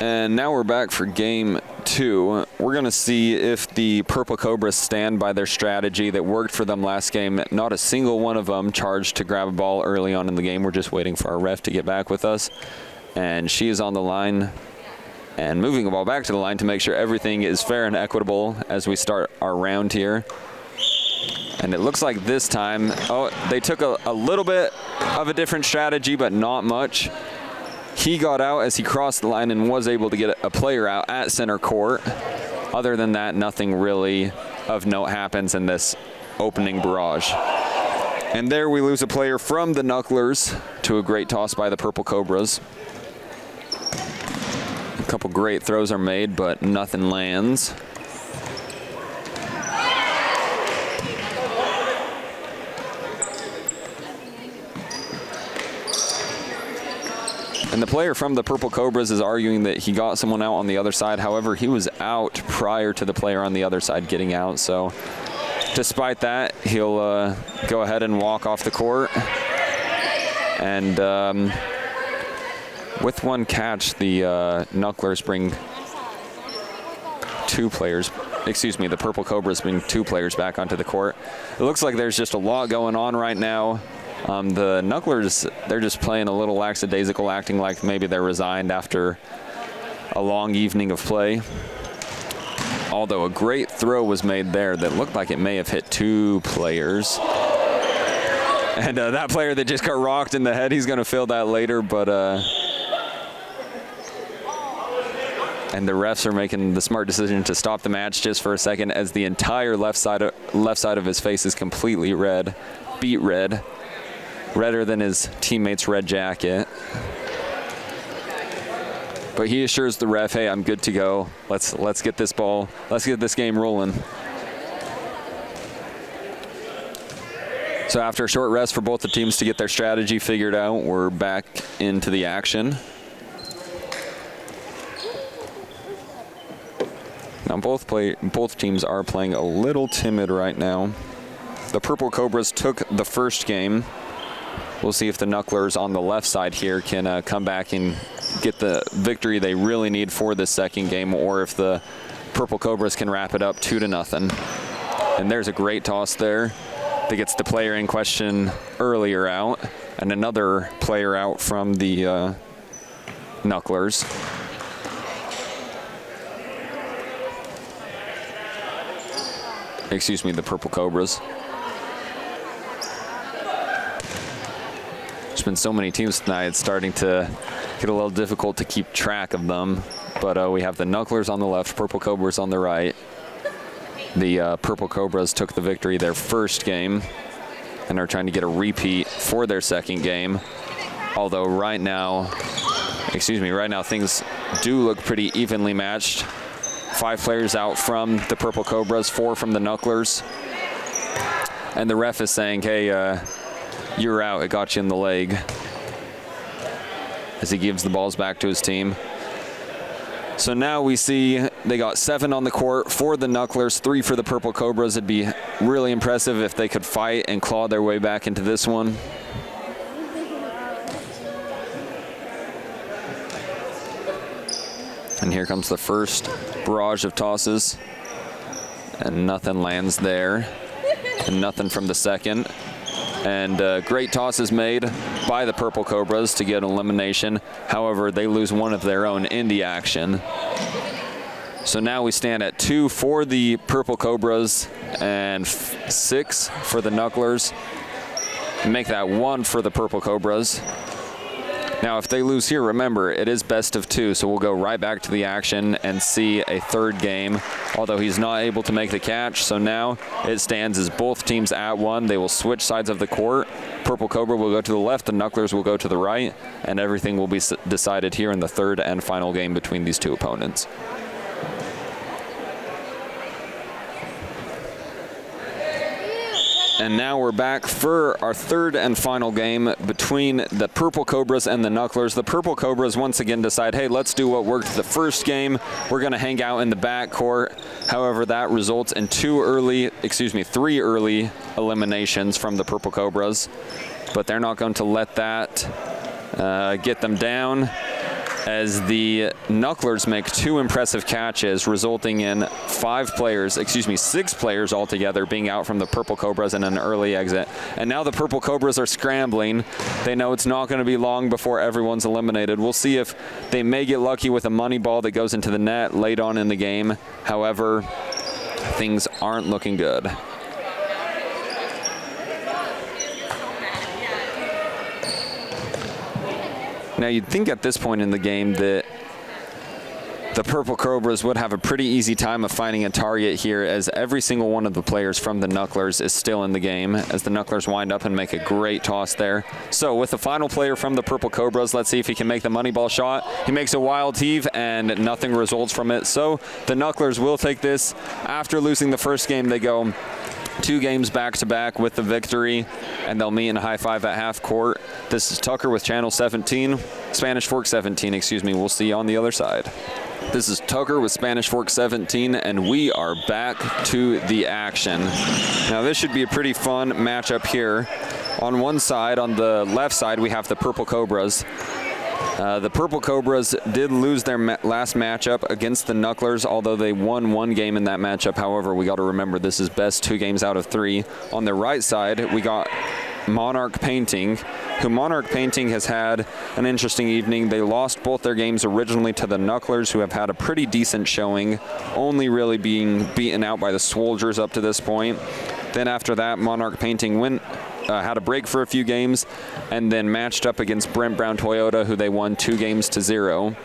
And now we're back for game 2. We're going to see if the Purple Cobras stand by their strategy that worked for them last game. Not a single one of them charged to grab a ball early on in the game. We're just waiting for our ref to get back with us. And she is on the line and moving the ball back to the line to make sure everything is fair and equitable as we start our round here. And it looks like this time, oh, they took a little bit of a different strategy, but not much. He got out as he crossed the line and was able to get a player out at center court. Other than that, nothing really of note happens in this opening barrage. And there we lose a player from the Knucklers to a great toss by the Purple Cobras. A couple great throws are made, but nothing lands. And the player from the Purple Cobras is arguing that he got someone out on the other side. However, he was out prior to the player on the other side getting out. So despite that, he'll go ahead and walk off the court. And with one catch, the Knucklers bring the Purple Cobras bring 2 players back onto the court. It looks like there's just a lot going on right now. The Knucklers, they're just playing a little lackadaisical, acting like maybe they're resigned after a long evening of play. Although a great throw was made there that looked like it may have hit 2 players. And that player that just got rocked in the head, he's going to feel that later, but and the refs are making the smart decision to stop the match just for a second as the entire left side of his face is completely red, beet red. Redder than his teammate's red jacket. But he assures the ref, hey, I'm good to go. Let's get this game rolling. So after a short rest for both the teams to get their strategy figured out, we're back into the action. Now both teams are playing a little timid right now. The Purple Cobras took the first game. We'll see if the Knucklers on the left side here can come back and get the victory they really need for this second game, or if the Purple Cobras can wrap it up 2-0. And there's a great toss there that gets the player in question earlier out, and another player out from the Knucklers. Excuse me, the Purple Cobras. There's been so many teams tonight, it's starting to get a little difficult to keep track of them. But we have the Knucklers on the left, Purple Cobras on the right. The Purple Cobras took the victory their first game and are trying to get a repeat for their second game. Although right now things do look pretty evenly matched. 5 players out from the Purple Cobras, 4 from the Knucklers. And the ref is saying, hey, you're out, it got you in the leg, as he gives the balls back to his team. So now we see they got 7 on the court for the Knucklers, 3 for the Purple Cobras. It'd be really impressive if they could fight and claw their way back into this one. And here comes the first barrage of tosses, and nothing lands there, and nothing from the second. And great tosses made by the Purple Cobras to get elimination. However, they lose one of their own in the action. So now we stand at 2 for the Purple Cobras and 6 for the Knucklers. Make that 1 for the Purple Cobras. Now, if they lose here, remember, it is best of 2, so we'll go right back to the action and see a third game, although he's not able to make the catch. So now it stands as both teams at 1. They will switch sides of the court. Purple Cobra will go to the left, the Knucklers will go to the right, and everything will be decided here in the third and final game between these 2 opponents. And now we're back for our third and final game between the Purple Cobras and the Knucklers. The Purple Cobras once again decide, hey, let's do what worked the first game. We're going to hang out in the backcourt. However, that results in 3 early eliminations from the Purple Cobras. But they're not going to let that get them down, as the Knucklers make 2 impressive catches, resulting in 6 players altogether being out from the Purple Cobras in an early exit. And now the Purple Cobras are scrambling. They know it's not going to be long before everyone's eliminated. We'll see if they may get lucky with a money ball that goes into the net late on in the game. However, things aren't looking good. Now, you'd think at this point in the game that the Purple Cobras would have a pretty easy time of finding a target here, as every single one of the players from the Knucklers is still in the game, as the Knucklers wind up and make a great toss there. So with the final player from the Purple Cobras, let's see if he can make the money ball shot. He makes a wild heave and nothing results from it. So the Knucklers will take this. After losing the first game, they go 2 games back-to-back with the victory, and they'll meet in a high five at half court. This is Tucker with Channel 17, Spanish Fork 17, excuse me. We'll see you on the other side. This is Tucker with Spanish Fork 17, and we are back to the action. Now, this should be a pretty fun matchup here. On one side, on the left side, we have the Purple Cobras. The Purple Cobras did lose their last matchup against the Knucklers, although they won 1 game in that matchup. However, we got to remember this is best 2 games out of 3. On the right side, we got Monarch Painting, who Monarch Painting has had an interesting evening. They lost both their games originally to the Knucklers, who have had a pretty decent showing, only really being beaten out by the Soldiers up to this point. Then after that, Monarch Painting had a break for a few games, and then matched up against Brent Brown Toyota, who they won 2 games to 0.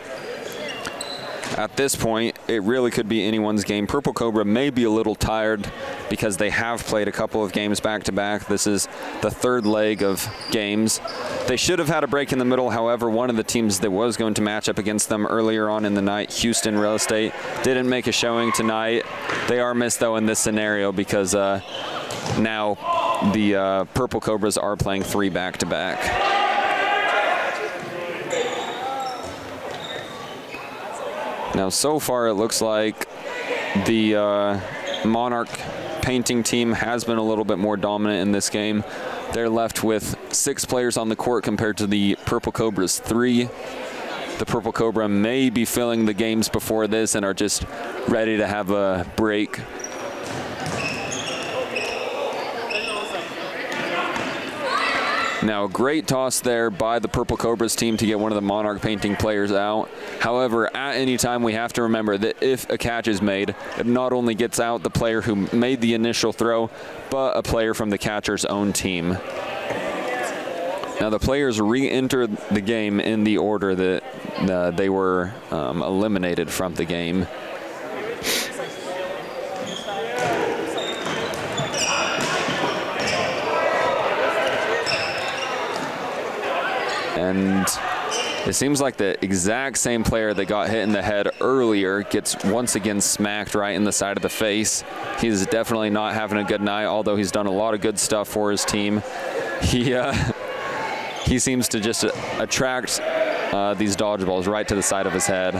At this point, it really could be anyone's game. Purple Cobra may be a little tired because they have played a couple of games back-to-back. This is the 3rd leg of games. They should have had a break in the middle. However, one of the teams that was going to match up against them earlier on in the night, Houston Real Estate, didn't make a showing tonight. They are missed, though, in this scenario because now the Purple Cobras are playing 3 back-to-back. Now, so far, it looks like the Monarch Painting team has been a little bit more dominant in this game. They're left with 6 players on the court compared to the Purple Cobra's 3. The Purple Cobra may be filling the games before this and are just ready to have a break. Now, a great toss there by the Purple Cobras team to get one of the Monarch Painting players out. However, at any time, we have to remember that if a catch is made, it not only gets out the player who made the initial throw, but a player from the catcher's own team. Now, the players re-enter the game in the order that they were eliminated from the game. And it seems like the exact same player that got hit in the head earlier gets once again smacked right in the side of the face. He's definitely not having a good night, although he's done a lot of good stuff for his team. He seems to just attract these dodgeballs right to the side of his head.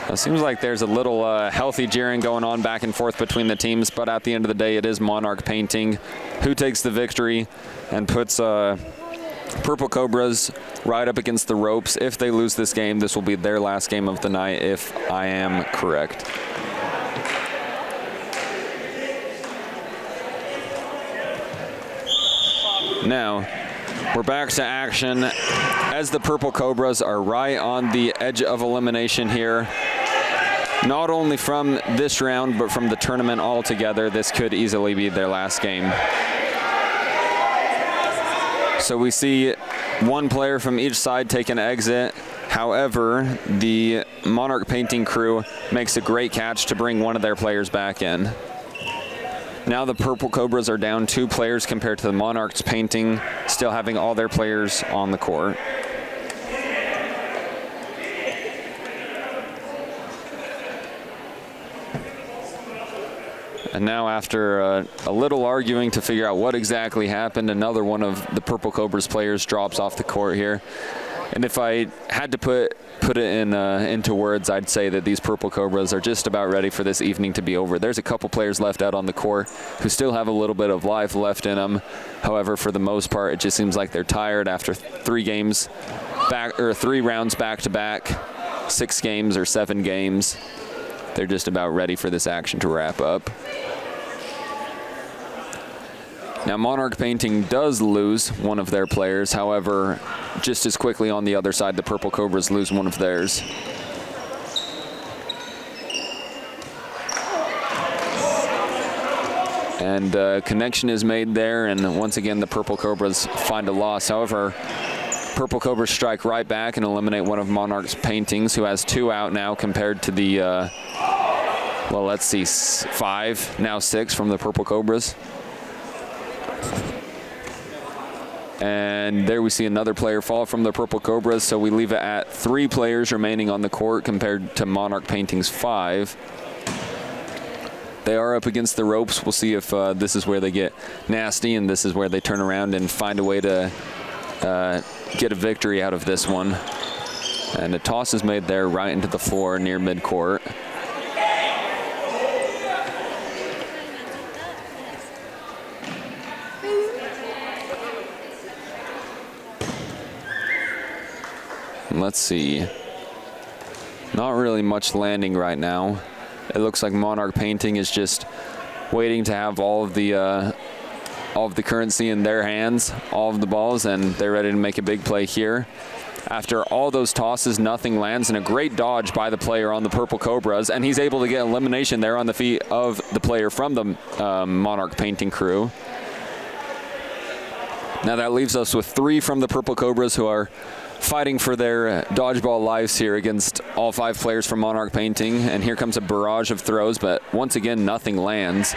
It seems like there's a little healthy jeering going on back and forth between the teams, but at the end of the day, it is Monarch Painting who takes the victory and puts Purple Cobras right up against the ropes. If they lose this game, this will be their last game of the night, if I am correct. Now, we're back to action as the Purple Cobras are right on the edge of elimination here. Not only from this round, but from the tournament altogether, this could easily be their last game. So we see 1 player from each side take an exit. However, the Monarch Painting crew makes a great catch to bring one of their players back in. Now the Purple Cobras are down 2 players compared to the Monarchs Painting, still having all their players on the court. And now, after a little arguing to figure out what exactly happened, another one of the Purple Cobras players drops off the court here. And if I had to put it into words, I'd say that these Purple Cobras are just about ready for this evening to be over. There's a couple players left out on the court who still have a little bit of life left in them. However, for the most part, it just seems like they're tired after 3 rounds back to back, 6 games or 7 games. They're just about ready for this action to wrap up. Now, Monarch Painting does lose one of their players. However, just as quickly on the other side, the Purple Cobras lose one of theirs. And connection is made there, and once again, the Purple Cobras find a loss. However, Purple Cobras strike right back and eliminate one of Monarch's paintings, who has 2 out now compared to the, well, let's see, 5, now 6 from the Purple Cobras. And there we see another player fall from the Purple Cobras, so we leave it at 3 players remaining on the court compared to Monarch Painting's 5. They are up against the ropes. We'll see if this is where they get nasty and this is where they turn around and find a way to get a victory out of this one. And a toss is made there right into the floor near midcourt. Let's see. Not really much landing right now. It looks like Monarch Painting is just waiting to have all of the currency in their hands, all of the balls, and they're ready to make a big play here. After all those tosses, nothing lands, and a great dodge by the player on the Purple Cobras, and he's able to get elimination there on the feet of the player from the Monarch Painting crew. Now that leaves us with 3 from the Purple Cobras, who are fighting for their dodgeball lives here against all 5 players from Monarch Painting. And here comes a barrage of throws, but once again, nothing lands.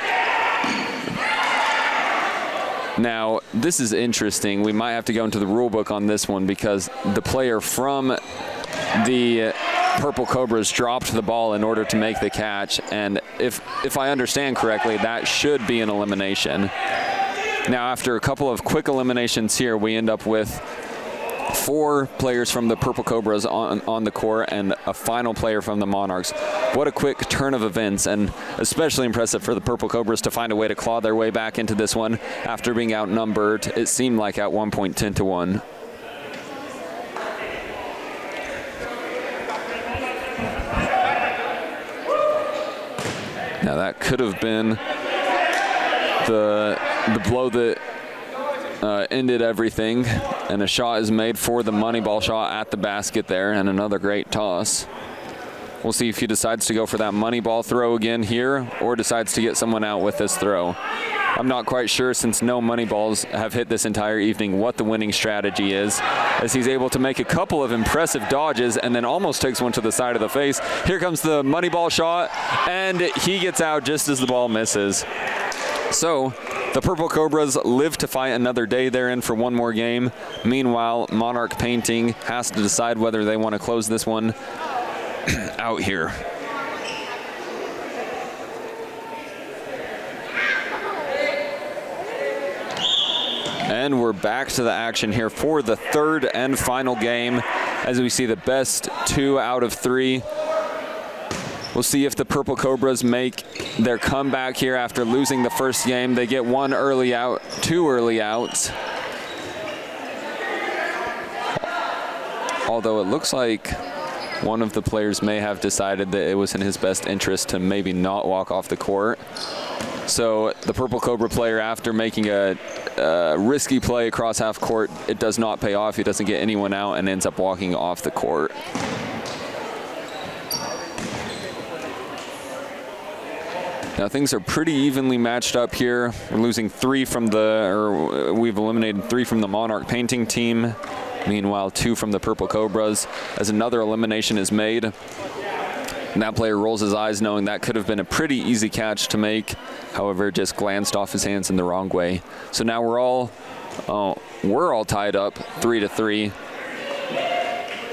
Now, this is interesting. We might have to go into the rule book on this one, because the player from the Purple Cobras dropped the ball in order to make the catch. And if I understand correctly, that should be an elimination. Now, after a couple of quick eliminations here, we end up with 4 players from the Purple Cobras on the court and a final player from the Monarchs. What a quick turn of events, and especially impressive for the Purple Cobras to find a way to claw their way back into this one after being outnumbered. It seemed like at one point 10-1. Now that could have been the blow that ended everything, and a shot is made for the money ball shot at the basket there, and another great toss. We'll see if he decides to go for that money ball throw again here, or decides to get someone out with this throw. I'm not quite sure, since no money balls have hit this entire evening, what the winning strategy is, as he's able to make a couple of impressive dodges and then almost takes one to the side of the face. Here comes the money ball shot, and he gets out just as the ball misses. So the Purple Cobras live to fight another day. They're in for one more game. Meanwhile, Monarch Painting has to decide whether they want to close this one out here. And we're back to the action here for the 3rd and final game, as we see the best 2 out of 3. We'll see if the Purple Cobras make their comeback here after losing the first game. They get 1 early out, 2 early outs. Although it looks like one of the players may have decided that it was in his best interest to maybe not walk off the court. So the Purple Cobra player, after making a risky play across half court, it does not pay off. He doesn't get anyone out and ends up walking off the court. Now things are pretty evenly matched up here. We're losing 3 from we've eliminated 3 from the Monarch Painting team. Meanwhile, 2 from the Purple Cobras, as another elimination is made. And that player rolls his eyes, knowing that could have been a pretty easy catch to make. However, it just glanced off his hands in the wrong way. So now we're all tied up 3-3.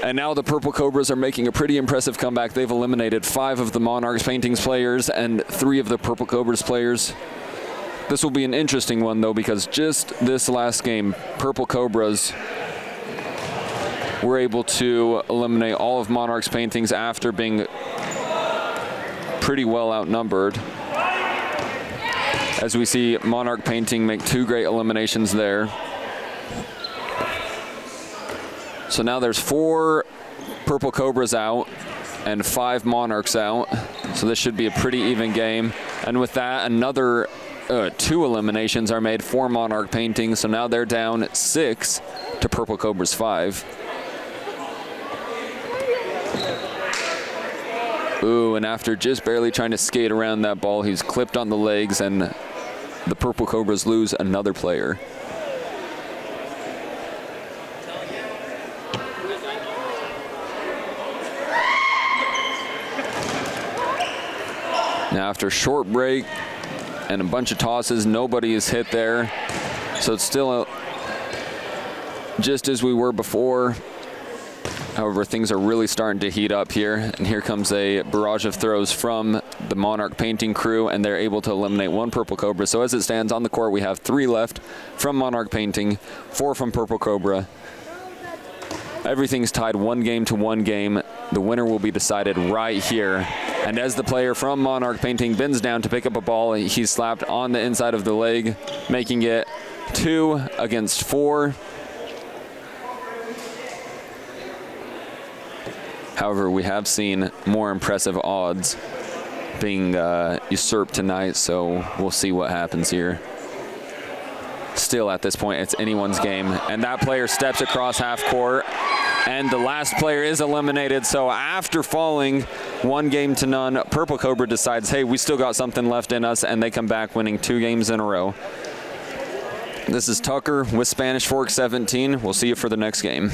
And now the Purple Cobras are making a pretty impressive comeback. They've eliminated 5 of the Monarchs Paintings players and 3 of the Purple Cobras players. This will be an interesting one, though, because just this last game, Purple Cobras were able to eliminate all of Monarchs Paintings after being pretty well outnumbered. As we see Monarch Painting make 2 great eliminations there. So now there's 4 Purple Cobras out and 5 Monarchs out. So this should be a pretty even game. And with that, another 2 eliminations are made for Monarch Painting. So now they're down 6 to Purple Cobras 5. Ooh, and after just barely trying to skate around that ball, he's clipped on the legs, and the Purple Cobras lose another player. Now after a short break and a bunch of tosses, nobody is hit there. So it's still just as we were before. However, things are really starting to heat up here. And here comes a barrage of throws from the Monarch Painting crew, and they're able to eliminate one Purple Cobra. So as it stands on the court, we have 3 left from Monarch Painting, 4 from Purple Cobra. Everything's tied 1 game to 1 game. The winner will be decided right here. And as the player from Monarch Painting bends down to pick up a ball, he's slapped on the inside of the leg, making it 2 against 4. However, we have seen more impressive odds being usurped tonight, so we'll see what happens here. Still, at this point, it's anyone's game. And that player steps across half court, and the last player is eliminated. So after falling 1 game to none, Purple Cobra decides, hey, we still got something left in us, and they come back winning 2 games in a row. This is Tucker with Spanish Fork 17. We'll see you for the next game.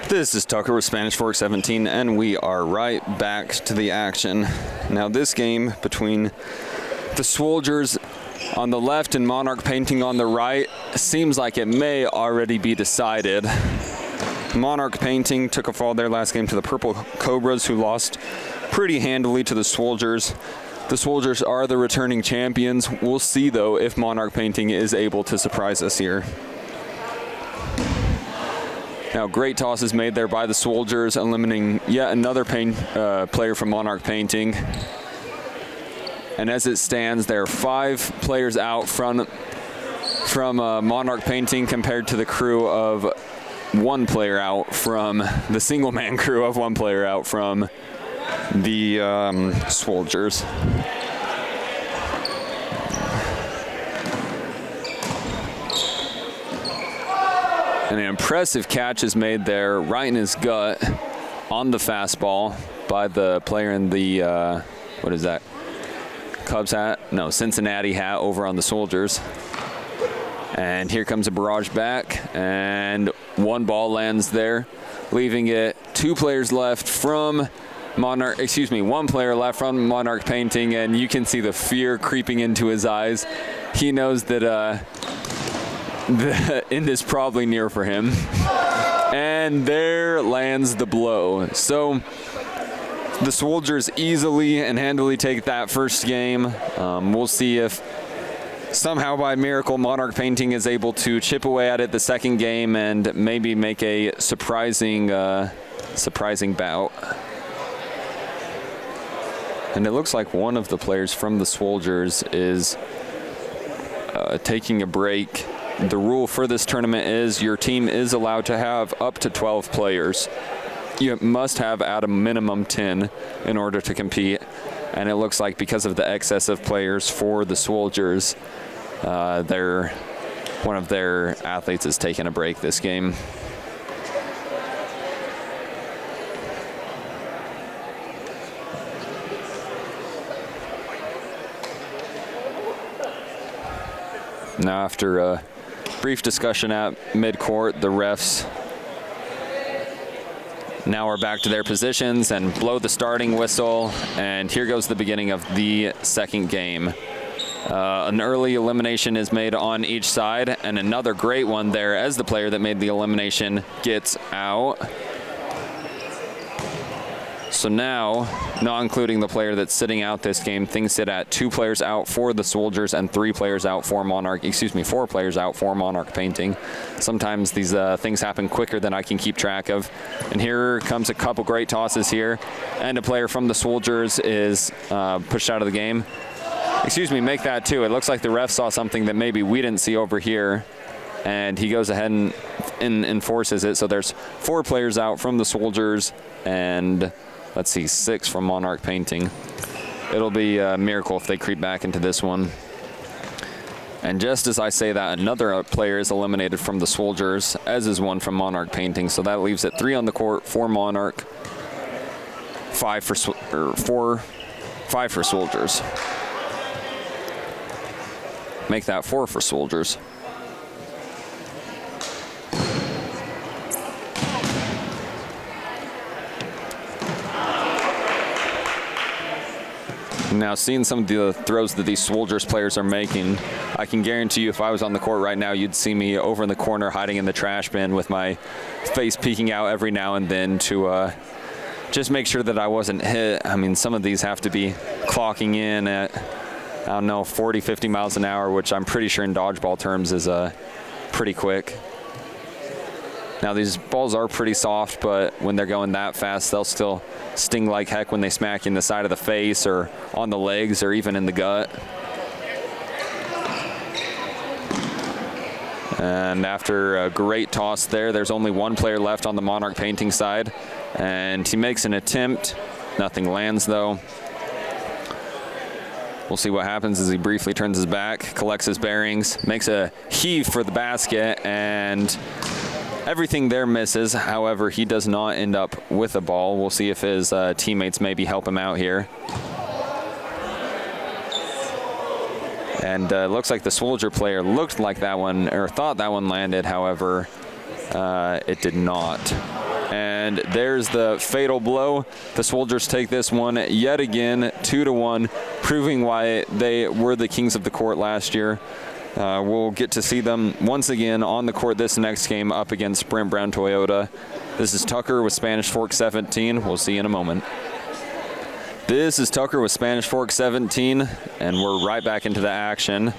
This is Tucker with Spanish Fork 17, and we are right back to the action. Now this game between the Swolgers on the left and Monarch Painting on the right seems like it may already be decided. Monarch Painting took a fall their last game to the Purple Cobras, who lost pretty handily to the Swolgers. The Swolgers are the returning champions. We'll see, though, if Monarch Painting is able to surprise us here. Now, great toss is made there by the Swolgers, eliminating yet another player from Monarch Painting. And as it stands, there are 5 players out from Monarch Painting compared to the crew of 1 player out from the single-man crew of 1 player out from the Swolgers. And an impressive catch is made there right in his gut on the fastball by the player in the, what is that, Cubs hat? No, Cincinnati hat over on the Swolgers. And here comes a barrage back, and 1 ball lands there, leaving it 2 players left from Monarch, 1 player left from Monarch Painting, and you can see the fear creeping into his eyes. He knows that the end is probably near for him. And there lands the blow. So the Swolgers easily and handily take that first game. We'll see if somehow by miracle Monarch Painting is able to chip away at it the second game and maybe make a surprising bout. And it looks like one of the players from the Swolgers is taking a break. The rule for this tournament is your team is allowed to have up to 12 players. You must have at a minimum 10 in order to compete. And it looks like because of the excess of players for the Swolgers, one of their athletes is taking a break this game. Now after a brief discussion at midcourt, the refs now are back to their positions and blow the starting whistle, and here goes the beginning of the second game. An early elimination is made on each side, and another great one there as the player that made the elimination gets out. So now, not including the player that's sitting out this game, things sit at 2 players out for the Swolgers and 4 players out for Monarch Painting. Sometimes these things happen quicker than I can keep track of. And here comes a couple great tosses here. And a player from the Swolgers is pushed out of the game. Make that 2. It looks like the ref saw something that maybe we didn't see over here. And he goes ahead and enforces it. So there's 4 players out from the Swolgers and 6 from Monarch Painting. It'll be a miracle if they creep back into this one. And just as I say that, another player is eliminated from the Swolgers, as is 1 from Monarch Painting. So that leaves it 3 on the court for Monarch. 5 for Soldiers. Make that 4 for Soldiers. Now, seeing some of the throws that these Soldiers players are making, I can guarantee you if I was on the court right now, you'd see me over in the corner hiding in the trash bin with my face peeking out every now and then to just make sure that I wasn't hit. I mean, some of these have to be clocking in at, I don't know, 40, 50 miles an hour, which I'm pretty sure in dodgeball terms is pretty quick. Now, these balls are pretty soft, but when they're going that fast, they'll still sting like heck when they smack you in the side of the face or on the legs or even in the gut. And after a great toss there, there's only one player left on the Monarch painting side, and he makes an attempt. Nothing lands, though. We'll see what happens as he briefly turns his back, collects his bearings, makes a heave for the basket, and everything there misses. However, he does not end up with a ball. We'll see if his teammates maybe help him out here. And it looks like the Soldier player looked like that one, or thought that one landed. However, it did not. And there's the fatal blow. The Soldiers take this one yet again, 2-1, proving why they were the kings of the court last year. We'll get to see them once again on the court this next game up against Brent Brown Toyota. This is Tucker with Spanish Fork 17. We'll see you in a moment. This is Tucker with Spanish Fork 17, and we're right back into the action.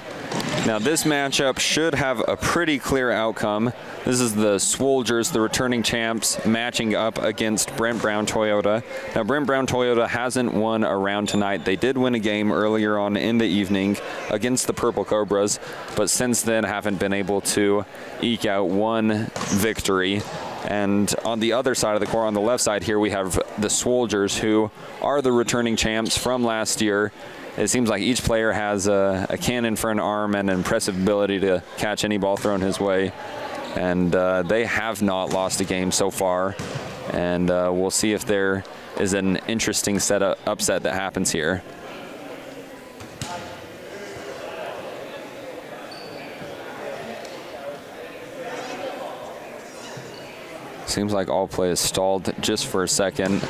Now, this matchup should have a pretty clear outcome. This is the Soldiers, the returning champs, matching up against Brent Brown Toyota. Now, Brent Brown Toyota hasn't won a round tonight. They did win a game earlier on in the evening against the Purple Cobras, but since then haven't been able to eke out one victory. And on the other side of the court, on the left side here, we have the Soldiers, who are the returning champs from last year. It seems like each player has a cannon for an arm and an impressive ability to catch any ball thrown his way. And they have not lost a game so far. And we'll see if there is an interesting upset that happens here. Seems like all play is stalled just for a second.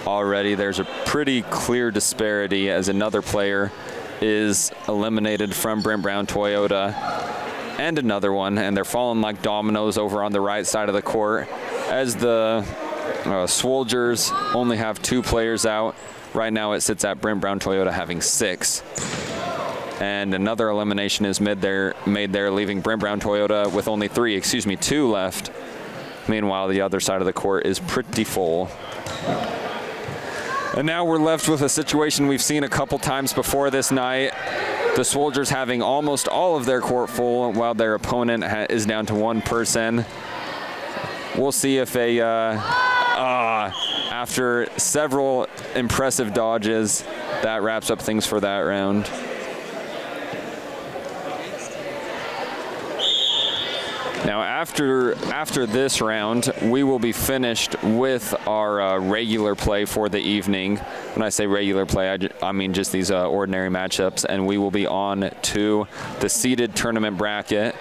Already there's a pretty clear disparity as another player is eliminated from Brent Brown Toyota and another one, and they're falling like dominoes over on the right side of the court as the Soldiers only have 2 players out. Right now it sits at Brent Brown Toyota having 6. And another elimination is made there, leaving Brent Brown Toyota with only 2 left. Meanwhile, the other side of the court is pretty full. And now we're left with a situation we've seen a couple times before this night. The Soldiers having almost all of their court full while their opponent is down to 1 person. We'll see if after several impressive dodges, that wraps up things for that round. Now, after this round, we will be finished with our regular play for the evening. When I say regular play, I mean just these ordinary matchups, and we will be on to the seeded tournament bracket.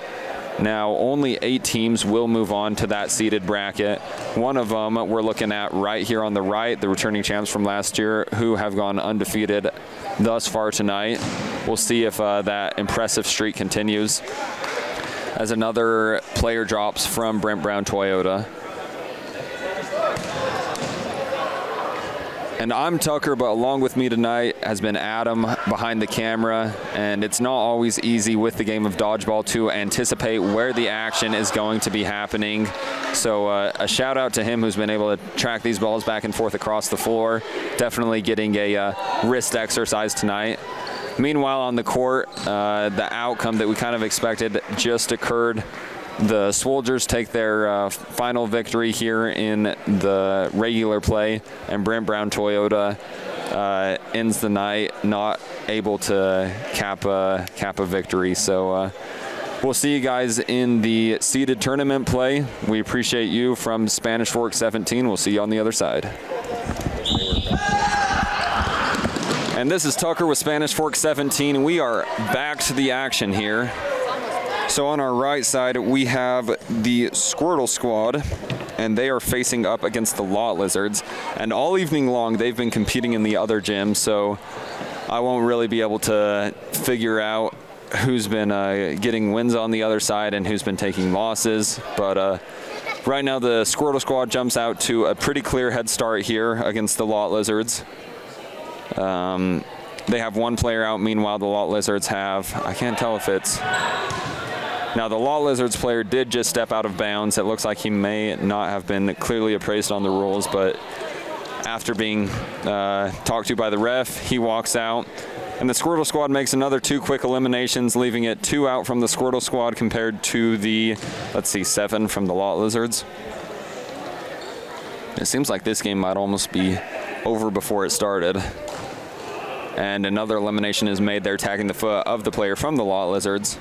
Now, only 8 teams will move on to that seeded bracket. One of them we're looking at right here on the right, the returning champs from last year, who have gone undefeated thus far tonight. We'll see if that impressive streak continues as another player drops from Brent Brown Toyota. And I'm Tucker, but along with me tonight has been Adam behind the camera, and it's not always easy with the game of dodgeball to anticipate where the action is going to be happening. So a shout out to him who's been able to track these balls back and forth across the floor. Definitely getting a wrist exercise tonight. Meanwhile, on the court, the outcome that we kind of expected just occurred. The Soldiers take their final victory here in the regular play, and Brent Brown Toyota ends the night not able to cap a victory. So we'll see you guys in the seeded tournament play. We appreciate you from Spanish Fork 17. We'll see you on the other side. And this is Tucker with Spanish Fork 17. We are back to the action here. So on our right side, we have the Squirtle Squad, and they are facing up against the Lot Lizards. And all evening long, they've been competing in the other gym, so I won't really be able to figure out who's been getting wins on the other side and who's been taking losses. But right now, the Squirtle Squad jumps out to a pretty clear head start here against the Lot Lizards. They have one player out. Meanwhile, the Lot Lizards have, I can't tell if it's, now the Lot Lizards player did just step out of bounds. It looks like he may not have been clearly appraised on the rules, but after being talked to by the ref, he walks out. And the Squirtle Squad makes another 2 quick eliminations, leaving it 2 out from the Squirtle Squad compared to the, let's see, 7 from the Lot Lizards. It seems like this game might almost be over before it started. And another elimination is made there, tagging the foot of the player from the Lot Lizards.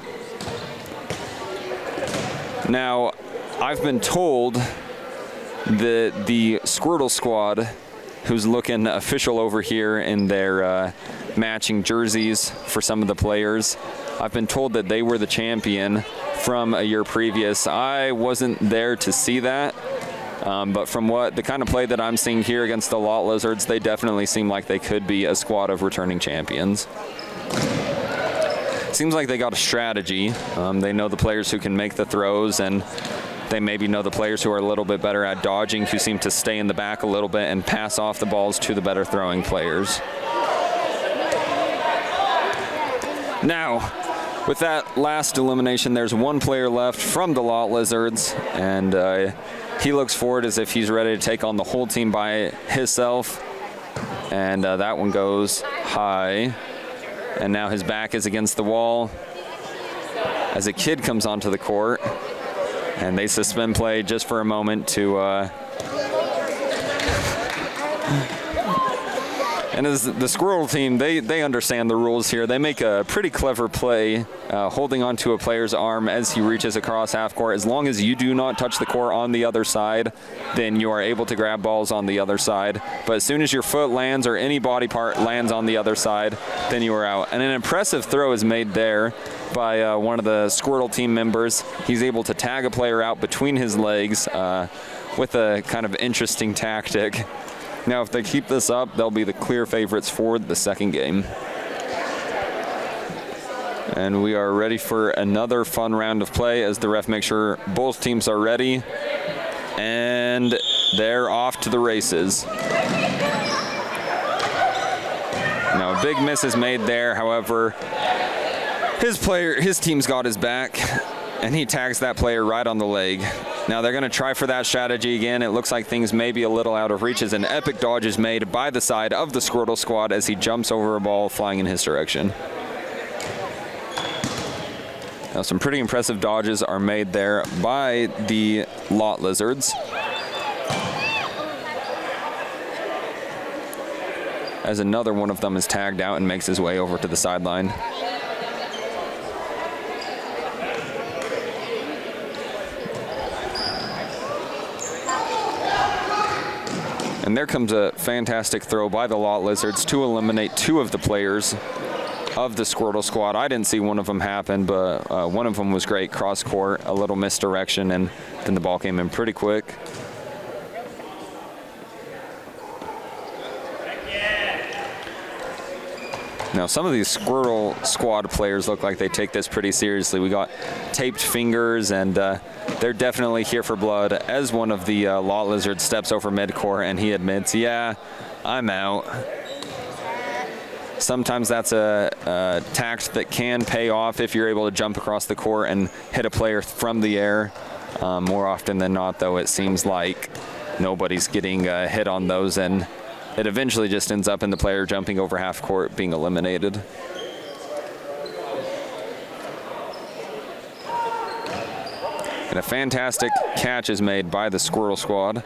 Now, I've been told that the Squirtle Squad, who's looking official over here in their matching jerseys for some of the players, I've been told that they were the champion from a year previous. I wasn't there to see that. But from the kind of play that I'm seeing here against the Lot Lizards, they definitely seem like they could be a squad of returning champions. Seems like they got a strategy. They know the players who can make the throws, and they maybe know the players who are a little bit better at dodging, who seem to stay in the back a little bit and pass off the balls to the better throwing players. Now, with that last elimination, there's one player left from the Lot Lizards, and he looks forward as if he's ready to take on the whole team by himself. And that one goes high. And now his back is against the wall as a kid comes onto the court. And they suspend play just for a moment to... And as the Squirrel team, they understand the rules here. They make a pretty clever play, holding onto a player's arm as he reaches across half court. As long as you do not touch the court on the other side, then you are able to grab balls on the other side. But as soon as your foot lands or any body part lands on the other side, then you are out. And an impressive throw is made there by one of the Squirtle team members. He's able to tag a player out between his legs with a kind of interesting tactic. Now, if they keep this up, they'll be the clear favorites for the second game. And we are ready for another fun round of play as the ref makes sure both teams are ready. And they're off to the races. Now, a big miss is made there. However, his team's got his back, and he tags that player right on the leg. Now they're going to try for that strategy again. It looks like things may be a little out of reach as an epic dodge is made by the side of the Squirtle Squad as he jumps over a ball flying in his direction. Now some pretty impressive dodges are made there by the Lot Lizards. As another one of them is tagged out and makes his way over to the sideline. And there comes a fantastic throw by the Lot Lizards to eliminate 2 of the players of the Squirtle Squad. I didn't see one of them happen, but one of them was great cross court, a little misdirection, and then the ball came in pretty quick. Now, some of these Squirtle Squad players look like they take this pretty seriously. We got taped fingers, and they're definitely here for blood as one of the Lot Lizards steps over midcourt, and he admits, yeah, I'm out. Sometimes that's a tact that can pay off if you're able to jump across the court and hit a player from the air. More often than not, though, it seems like nobody's getting hit on those, and it eventually just ends up in the player jumping over half court being eliminated. And a fantastic catch is made by the Squirtle Squad,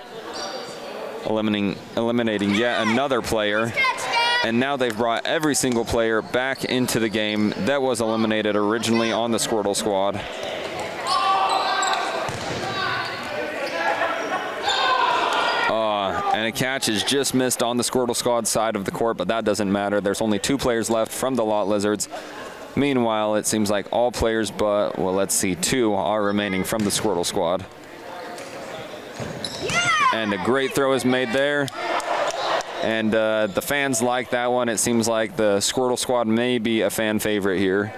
eliminating yet another player. And now they've brought every single player back into the game that was eliminated originally on the Squirtle Squad. And a catch is just missed on the Squirtle Squad side of the court, but that doesn't matter. There's only 2 players left from the Lot Lizards. Meanwhile, it seems like all players but, well, let's see, 2 are remaining from the Squirtle Squad. And a great throw is made there. And the fans like that one. It seems like the Squirtle Squad may be a fan favorite here.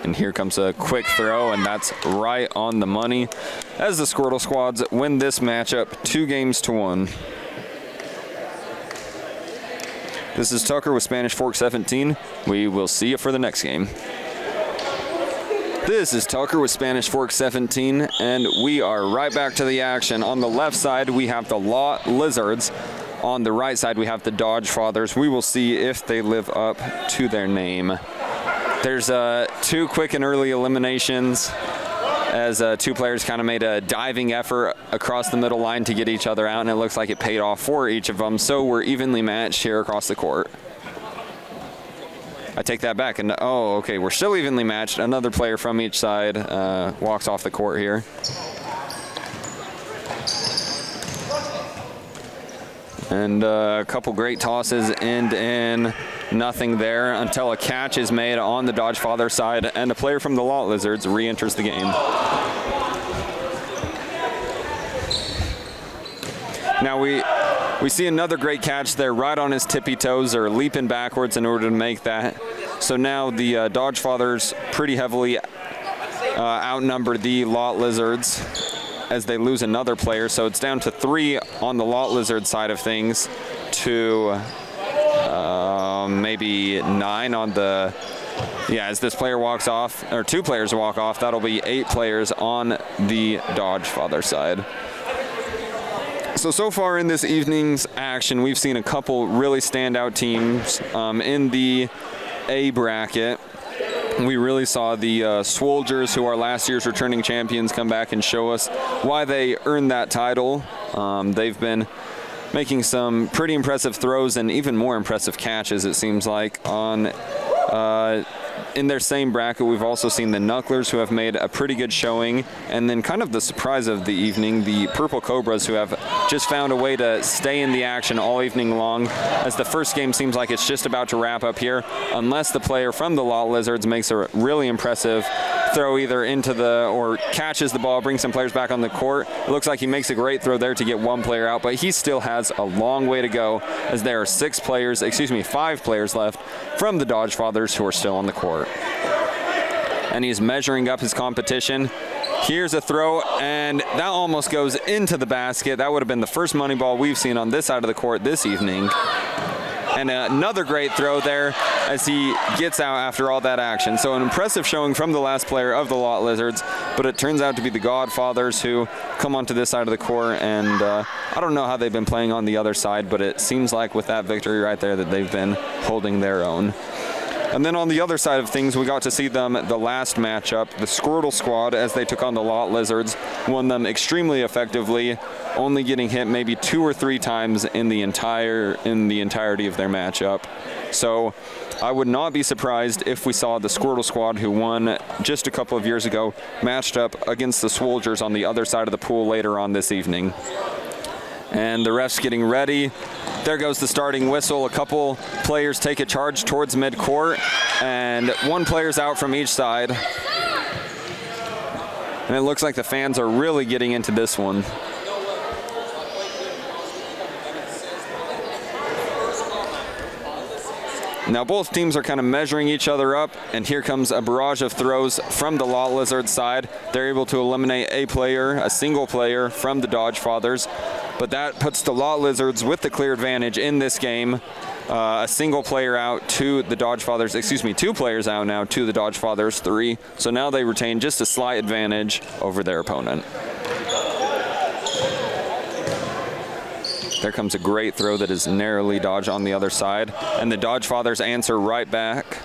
And here comes a quick throw, and that's right on the money as the Squirtle Squads win this matchup 2-1. This is Tucker with Spanish Fork 17. We will see you for the next game. This is Tucker with Spanish Fork 17, and we are right back to the action. On the left side, we have the Lot Lizards. On the right side, we have the Dodge Fathers. We will see if they live up to their name. There's 2 quick and early eliminations as 2 players kind of made a diving effort across the middle line to get each other out, and it looks like it paid off for each of them. So we're evenly matched here across the court. I take that back, and oh, okay, we're still evenly matched. Another player from each side walks off the court here. And a couple great tosses end in nothing there until a catch is made on the Dodge Father side, and a player from the Lot Lizards re-enters the game. Now we see another great catch there right on his tippy toes, or leaping backwards in order to make that. So now the Dodge Fathers pretty heavily outnumber the Lot Lizards as they lose another player. So it's down to 3 on the Lot Lizard side of things to maybe 9 on the, yeah, as this player walks off, or 2 players walk off, that'll be 8 players on the Dodge Father side. So far in this evening's action, we've seen a couple really standout teams in the A bracket. We really saw the Swolgers, who are last year's returning champions, come back and show us why they earned that title. They've been making some pretty impressive throws and even more impressive catches, it seems like, on in their same bracket. We've also seen the Knucklers, who have made a pretty good showing, and then kind of the surprise of the evening, the Purple Cobras, who have just found a way to stay in the action all evening long, as the first game seems like it's just about to wrap up here, unless the player from the Lot Lizards makes a really impressive throw either into the, or catches the ball, brings some players back on the court. It looks like he makes a great throw there to get 1 player out, but he still has a long way to go, as there are 5 players left from the Dodge Fathers who are still on the court. And he's measuring up his competition. Here's a throw, and that almost goes into the basket. That would have been the first money ball we've seen on this side of the court this evening. And another great throw there as he gets out after all that action. So an impressive showing from the last player of the Lot Lizards, but it turns out to be the Godfathers who come onto this side of the court, and I don't know how they've been playing on the other side, but it seems like with that victory right there that they've been holding their own. And then on the other side of things, we got to see them the last matchup, the Squirtle Squad, as they took on the Lot Lizards, won them extremely effectively, only getting hit maybe 2 or 3 times in the entirety of their matchup. So I would not be surprised if we saw the Squirtle Squad, who won just a couple of years ago, matched up against the Swolgers on the other side of the pool later on this evening. And the ref's getting ready. There goes the starting whistle. A couple players take a charge towards midcourt, and 1 player's out from each side. And it looks like the fans are really getting into this one. Now both teams are kind of measuring each other up, and here comes a barrage of throws from the Lot Lizard side. They're able to eliminate a single player from the Dodge Fathers, but that puts the Lot Lizards with the clear advantage in this game. A single player out to the Dodge Fathers, 2 players out now to the Dodge Fathers 3. So now they retain just a slight advantage over their opponent. There comes a great throw that is narrowly dodged on the other side, and the Dodge Fathers answer right back.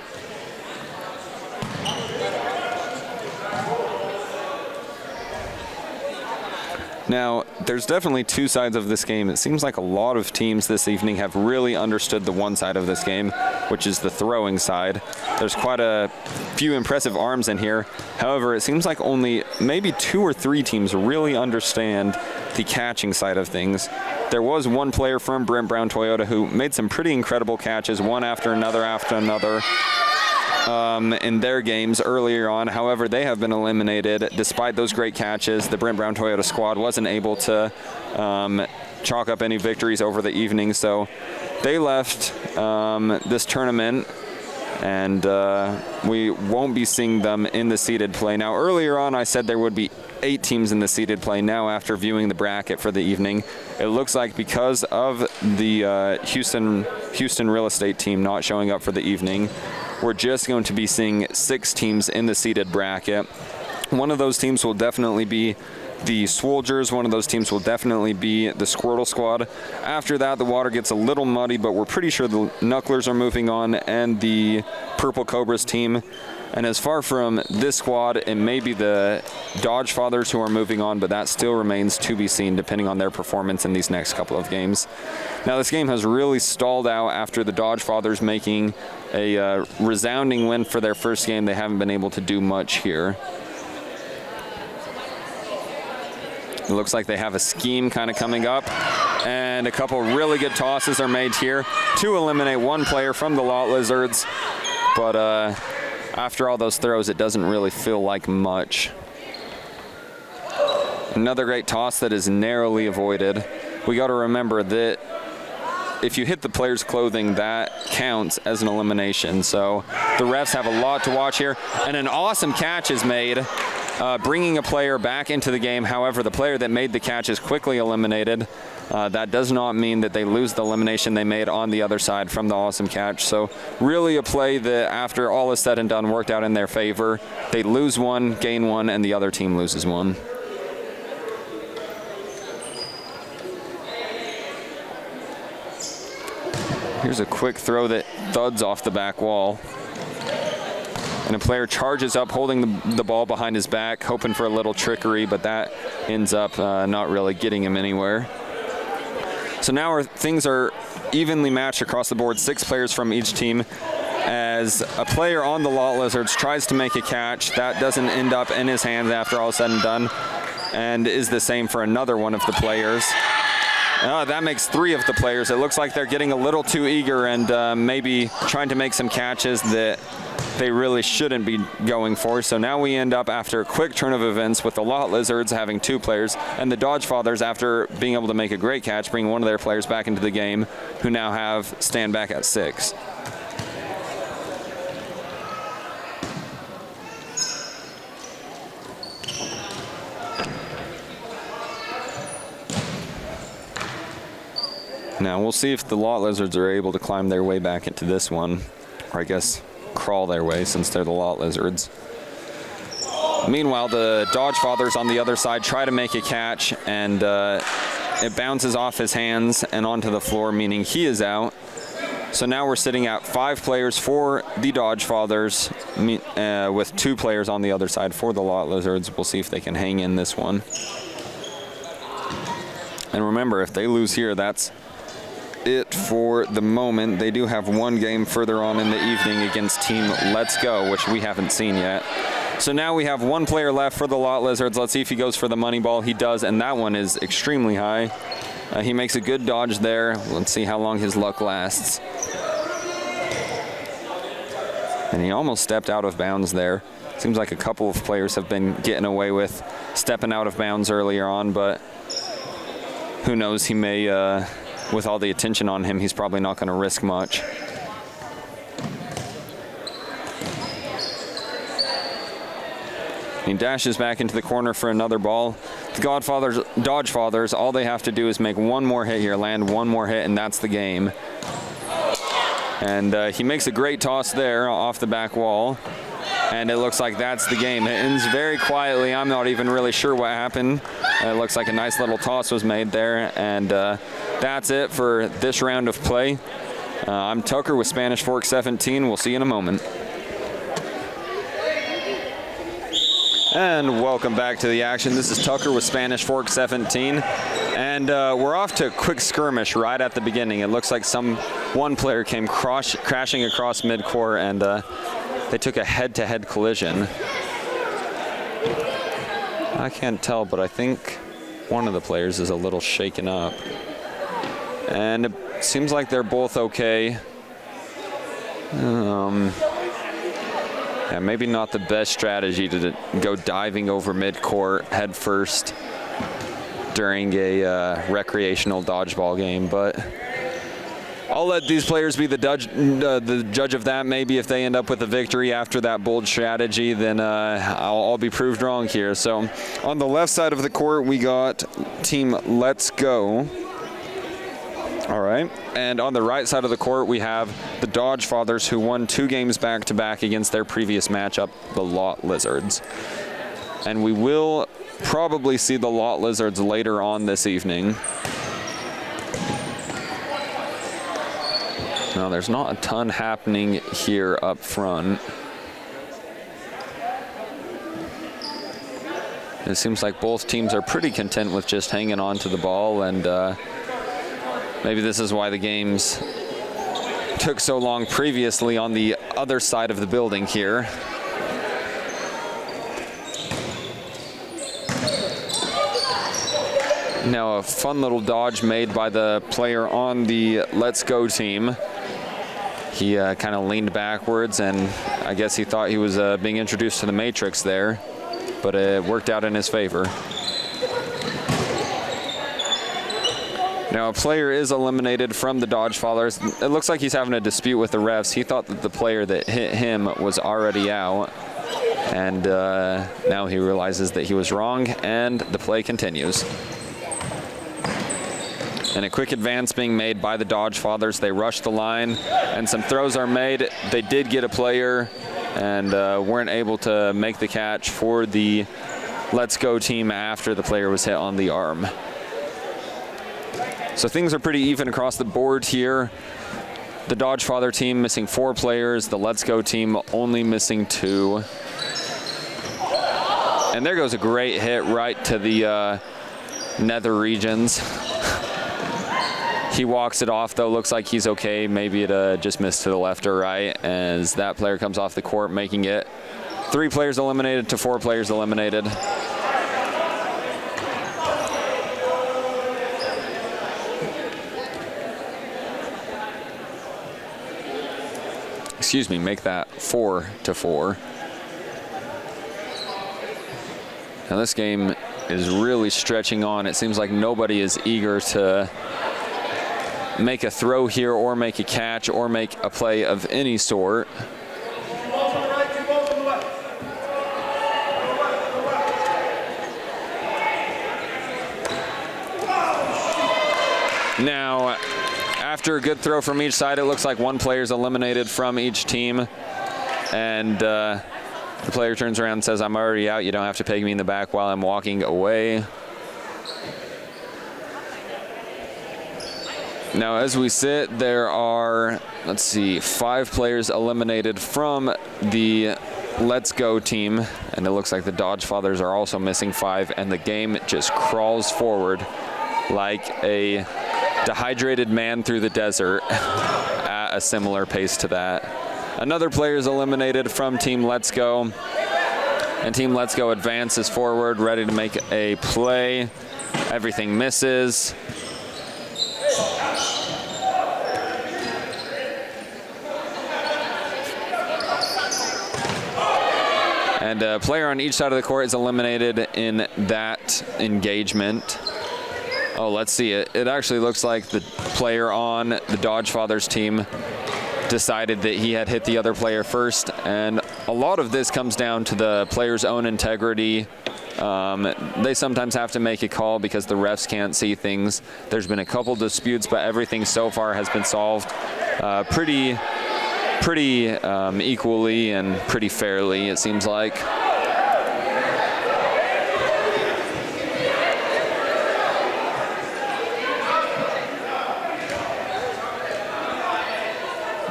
Now, there's definitely 2 sides of this game. It seems like a lot of teams this evening have really understood the one side of this game, which is the throwing side. There's quite a few impressive arms in here. However, it seems like only maybe 2 or 3 teams really understand the catching side of things. There was one player from Brent Brown Toyota who made some pretty incredible catches, one after another in their games earlier on. However, they have been eliminated. Despite those great catches, the Brent Brown Toyota squad wasn't able to chalk up any victories over the evening, so they left this tournament, and we won't be seeing them in the seeded play. Now, earlier on, I said there would be 8 teams in the seeded play. Now, after viewing the bracket for the evening, it looks like because of the Houston real estate team not showing up for the evening, we're just going to be seeing 6 teams in the seeded bracket. One of those teams will definitely be the Swolgers. One of those teams will definitely be the Squirtle squad. After that, the water gets a little muddy, but we're pretty sure the Knucklers are moving on and the Purple Cobras team. And as far from this squad, it may be the Dodge Fathers who are moving on, but that still remains to be seen depending on their performance in these next couple of games. Now, this game has really stalled out after the Dodge Fathers making a resounding win for their first game. They haven't been able to do much here. It looks like they have a scheme kind of coming up, and a couple really good tosses are made here to eliminate one player from the Lot Lizards. But after all those throws, it doesn't really feel like much. Another great toss that is narrowly avoided. We got to remember that if you hit the player's clothing, that counts as an elimination. So the refs have a lot to watch here, and an awesome catch is made, bringing a player back into the game. However, the player that made the catch is quickly eliminated. That does not mean that they lose the elimination they made on the other side from the awesome catch. So really a play that, after all is said and done, worked out in their favor. They lose one, gain one, and the other team loses one. Here's a quick throw that thuds off the back wall. And a player charges up, holding the ball behind his back, hoping for a little trickery, but that ends up not really getting him anywhere. So now things are evenly matched across the board, 6 players from each team. As a player on the Lot Lizards tries to make a catch, that doesn't end up in his hands after all is said and done, and is the same for another one of the players. That makes 3 of the players. It looks like they're getting a little too eager and maybe trying to make some catches that they really shouldn't be going for. So now we end up, after a quick turn of events, with the Lot Lizards having 2 players and the Dodge Fathers, after being able to make a great catch, bring one of their players back into the game, who now stand back at 6. Now we'll see if the Lot Lizards are able to climb their way back into this one, or I guess crawl their way, since they're the Lot Lizards. Meanwhile, the Dodge Fathers on the other side try to make a catch, and it bounces off his hands and onto the floor, meaning he is out. So now we're sitting at 5 players for the Dodge Fathers, with 2 players on the other side for the Lot Lizards. We'll see if they can hang in this one. And remember, if they lose here, that's it for the moment. They do have one game further on in the evening against Team Let's Go, which we haven't seen yet. So now we have 1 player left for the Lot Lizards. Let's see if he goes for the money ball. He does, and that one is extremely high. He makes a good dodge there. Let's see how long his luck lasts. And he almost stepped out of bounds there. Seems like a couple of players have been getting away with stepping out of bounds earlier on, but who knows, he may, with all the attention on him, he's probably not going to risk much. He dashes back into the corner for another ball. The Dodge Fathers, all they have to do is make one more hit here, land one more hit, and that's the game. And he makes a great toss there off the back wall. And it looks like that's the game. It ends very quietly. I'm not even really sure what happened. It looks like a nice little toss was made there. And that's it for this round of play. I'm Tucker with Spanish Fork 17. We'll see you in a moment. And welcome back to the action. This is Tucker with Spanish Fork 17. And we're off to a quick skirmish right at the beginning. It looks like one player came crashing across midcourt, and they took a head-to-head collision. I can't tell, but I think one of the players is a little shaken up. And it seems like they're both okay. Yeah, maybe not the best strategy to go diving over midcourt head first during a recreational dodgeball game, but I'll let these players be the judge of that. Maybe if they end up with a victory after that bold strategy, then I'll be proved wrong here. So on the left side of the court, we got team Let's Go. All right, and on the right side of the court, we have the Dodge Fathers, who won 2 games back-to-back against their previous matchup, the Lot Lizards. And we will probably see the Lot Lizards later on this evening. Now, there's not a ton happening here up front. It seems like both teams are pretty content with just hanging on to the ball, and maybe this is why the games took so long previously on the other side of the building here. Now a fun little dodge made by the player on the Let's Go team. He kind of leaned backwards, and I guess he thought he was being introduced to the Matrix there, but it worked out in his favor. Now a player is eliminated from the Dodge Fathers. It looks like he's having a dispute with the refs. He thought that the player that hit him was already out, and now he realizes that he was wrong, and the play continues. And a quick advance being made by the Dodge Fathers. They rush the line, and some throws are made. They did get a player, and weren't able to make the catch for the Let's Go team after the player was hit on the arm. So things are pretty even across the board here. The Dodge Father team missing 4 players, the Let's Go team only missing 2. And there goes a great hit right to the nether regions. He walks it off, though. Looks like he's okay. Maybe it just missed to the left or right as that player comes off the court, making it 3 players eliminated to 4 players eliminated. Excuse me, make that 4-4. Now this game is really stretching on. It seems like nobody is eager to make a throw here or make a catch or make a play of any sort. Now, after a good throw from each side, it looks like 1 player is eliminated from each team. And the player turns around and says, "I'm already out. You don't have to peg me in the back while I'm walking away." Now, as we sit, there are, let's see, 5 players eliminated from the Let's Go team. And it looks like the Dodge Fathers are also missing 5. And the game just crawls forward like a dehydrated man through the desert at a similar pace to that. Another player is eliminated from Team Let's Go, and Team Let's Go advances forward, ready to make a play. Everything misses. And a player on each side of the court is eliminated in that engagement. Oh, let's see it. It actually looks like the player on the Dodge Fathers team decided that he had hit the other player first, and a lot of this comes down to the player's own integrity. They sometimes have to make a call because the refs can't see things. There's been a couple disputes, but everything so far has been solved pretty equally and pretty fairly, it seems like.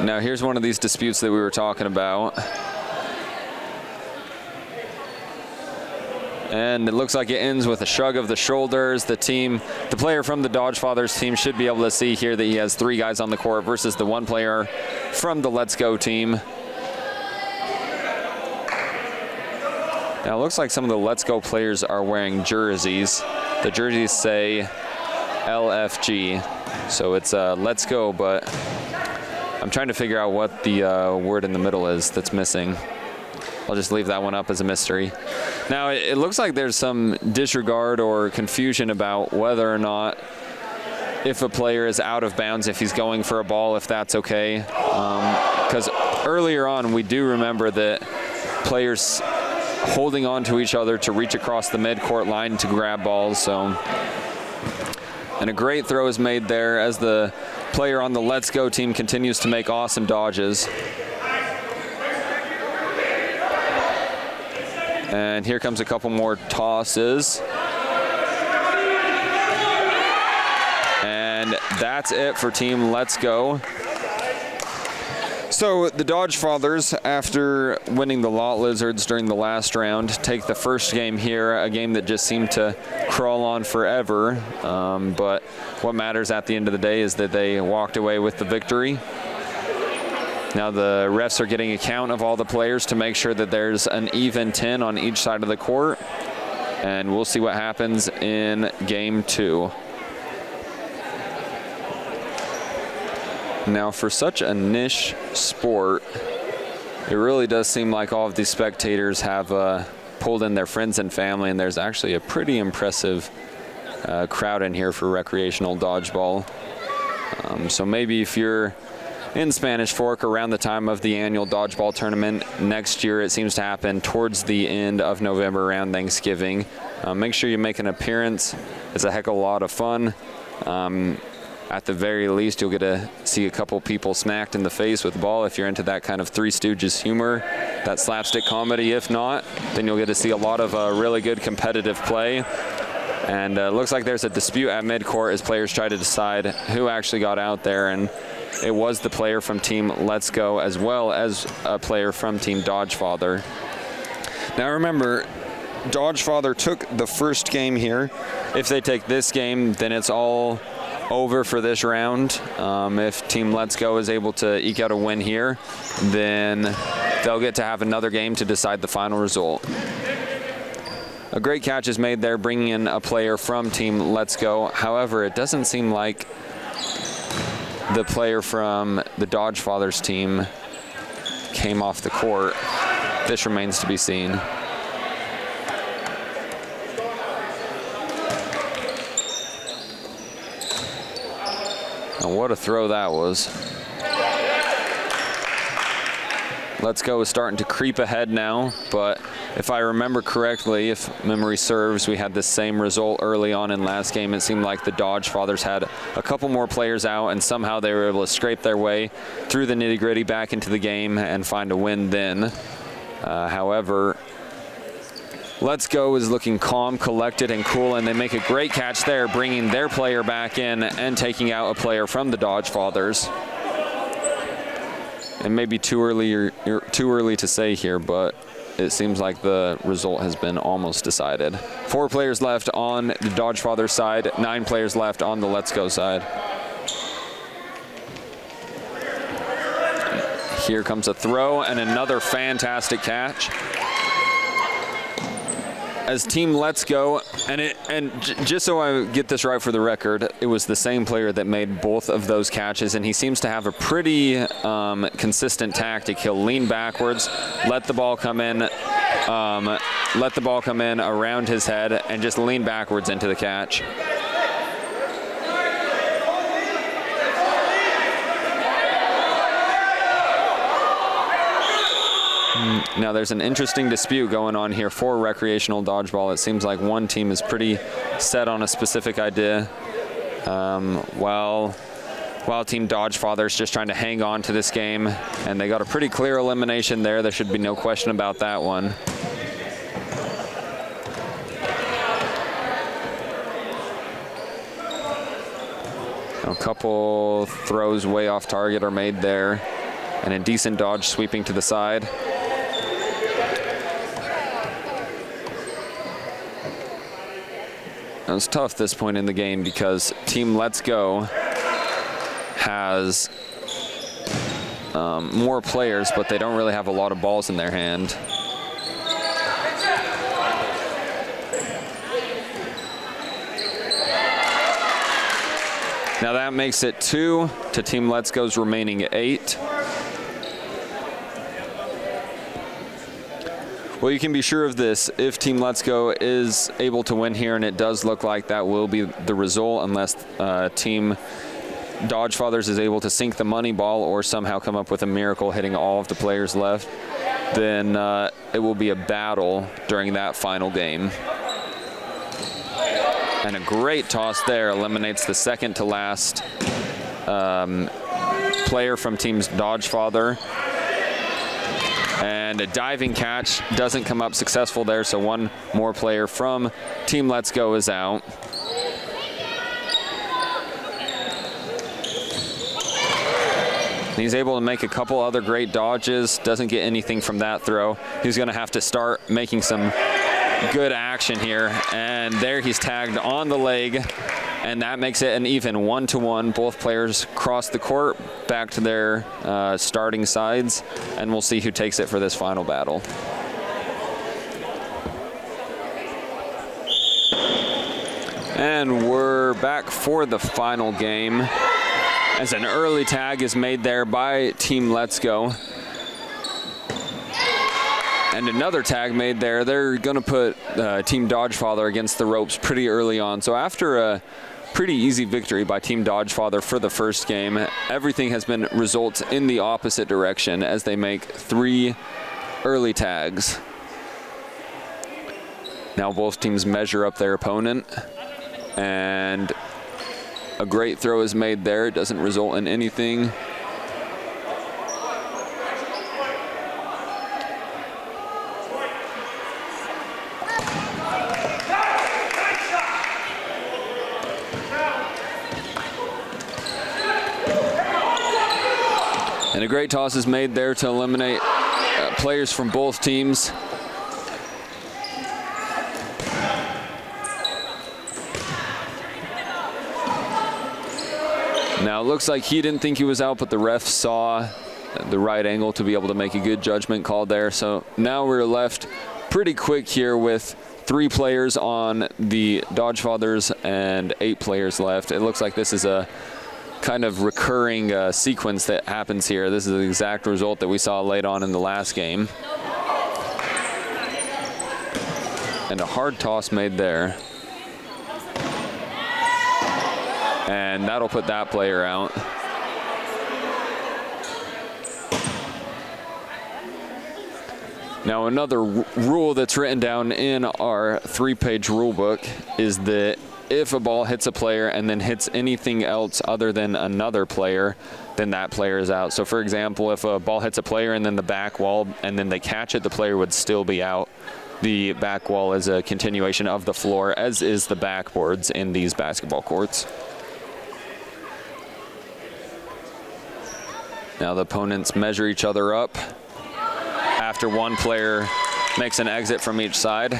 Now here's one of these disputes that we were talking about. And it looks like it ends with a shrug of the shoulders. The player from the Dodge Fathers team should be able to see here that he has 3 guys on the court versus the 1 player from the Let's Go team. Now it looks like some of the Let's Go players are wearing jerseys. The jerseys say LFG, so it's Let's Go, but I'm trying to figure out what the word in the middle is that's missing. I'll just leave that one up as a mystery. Now it looks like there's some disregard or confusion about whether or not if a player is out of bounds, if he's going for a ball, if that's okay. Because earlier on, we do remember that players holding on to each other to reach across the midcourt line to grab balls. So, and a great throw is made there as the player on the Let's Go team continues to make awesome dodges. And here comes a couple more tosses. And that's it for Team Let's Go. So the Dodge Fathers, after winning the Lot Lizards during the last round, take the first game here, a game that just seemed to crawl on forever. But what matters at the end of the day is that they walked away with the victory. Now the refs are getting a count of all the players to make sure that there's an even 10 on each side of the court. And we'll see what happens in game 2. Now for such a niche sport, it really does seem like all of these spectators have pulled in their friends and family, and there's actually a pretty impressive crowd in here for recreational dodgeball. So maybe if you're in Spanish Fork around the time of the annual dodgeball tournament next year, it seems to happen towards the end of November around Thanksgiving. Make sure you make an appearance. It's a heck of a lot of fun. At the very least, you'll get to see a couple people smacked in the face with the ball if you're into that kind of Three Stooges humor, that slapstick comedy. If not, then you'll get to see a lot of really good competitive play. And it looks like there's a dispute at midcourt as players try to decide who actually got out there. And it was the player from Team Let's Go as well as a player from Team Dodge Father. Now remember, Dodge Father took the first game here. If they take this game, then it's all over for this round. If Team Let's Go is able to eke out a win here, then they'll get to have another game to decide the final result. A great catch is made there, bringing in a player from Team Let's Go. However, it doesn't seem like the player from the Dodge Fathers team came off the court. This remains to be seen. And what a throw that was. Let's Go is starting to creep ahead now, but if I remember correctly, if memory serves, we had the same result early on in last game. It seemed like the Dodge Fathers had a couple more players out, and somehow they were able to scrape their way through the nitty-gritty back into the game and find a win then. However, Let's Go is looking calm, collected, and cool, and they make a great catch there, bringing their player back in and taking out a player from the Dodge Fathers. It may be too early to say here, but it seems like the result has been almost decided. 4 players left on the Dodge Fathers side, 9 players left on the Let's Go side. Here comes a throw and another fantastic catch. As Team Let's Go, and just so I get this right for the record, it was the same player that made both of those catches, and he seems to have a pretty consistent tactic. He'll lean backwards, let the ball come in around his head, and just lean backwards into the catch. Now there's an interesting dispute going on here for recreational dodgeball. It seems like one team is pretty set on a specific idea, while Team Dodge Fathers just trying to hang on to this game, and they got a pretty clear elimination there. There should be no question about that one. A couple throws way off target are made there, and a decent dodge sweeping to the side. It was tough this point in the game because Team Let's Go has more players, but they don't really have a lot of balls in their hand. Now that makes it 2 to Team Let's Go's remaining 8. Well, you can be sure of this. If Team Let's Go is able to win here, and it does look like that will be the result unless Team Dodgefathers is able to sink the money ball or somehow come up with a miracle hitting all of the players left, then it will be a battle during that final game. And a great toss there eliminates the second to last player from Team's Dodgefather. And a diving catch doesn't come up successful there, so one more player from Team Let's Go is out. He's able to make a couple other great dodges, doesn't get anything from that throw. He's going to have to start making some good action here, and there he's tagged on the leg, and that makes it an even 1-1. Both players cross the court back to their starting sides, and we'll see who takes it for this final battle. And we're back for the final game, as an early tag is made there by Team Let's Go. And another tag made there. They're going to put Team Dodgefather against the ropes pretty early on. So after a pretty easy victory by Team Dodgefather for the first game, everything has been results in the opposite direction as they make 3 early tags. Now both teams measure up their opponent, and a great throw is made there. It doesn't result in anything. And a great toss is made there to eliminate players from both teams. Now it looks like he didn't think he was out, but the ref saw the right angle to be able to make a good judgment call there. So now we're left pretty quick here with 3 players on the Dodgefathers and 8 players left. It looks like this is a kind of recurring sequence that happens here. This is the exact result that we saw late on in the last game. And a hard toss made there. And that'll put that player out. Now another rule that's written down in our 3-page rule book is that if a ball hits a player and then hits anything else other than another player, then that player is out. So for example, if a ball hits a player and then the back wall and then they catch it, the player would still be out. The back wall is a continuation of the floor, as is the backboards in these basketball courts. Now the opponents measure each other up after one player makes an exit from each side,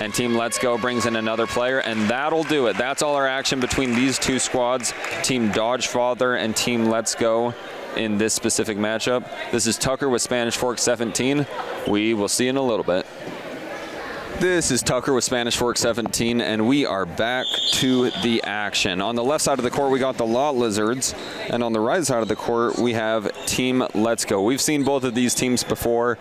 and Team Let's Go brings in another player, and that'll do it. That's all our action between these 2 squads, Team Dodgefather and Team Let's Go, in this specific matchup. This is Tucker with Spanish Fork 17. We will see you in a little bit. This is Tucker with Spanish Fork 17, and we are back to the action. On the left side of the court, we got the Lot Lizards, and on the right side of the court, we have Team Let's Go. We've seen both of these teams before.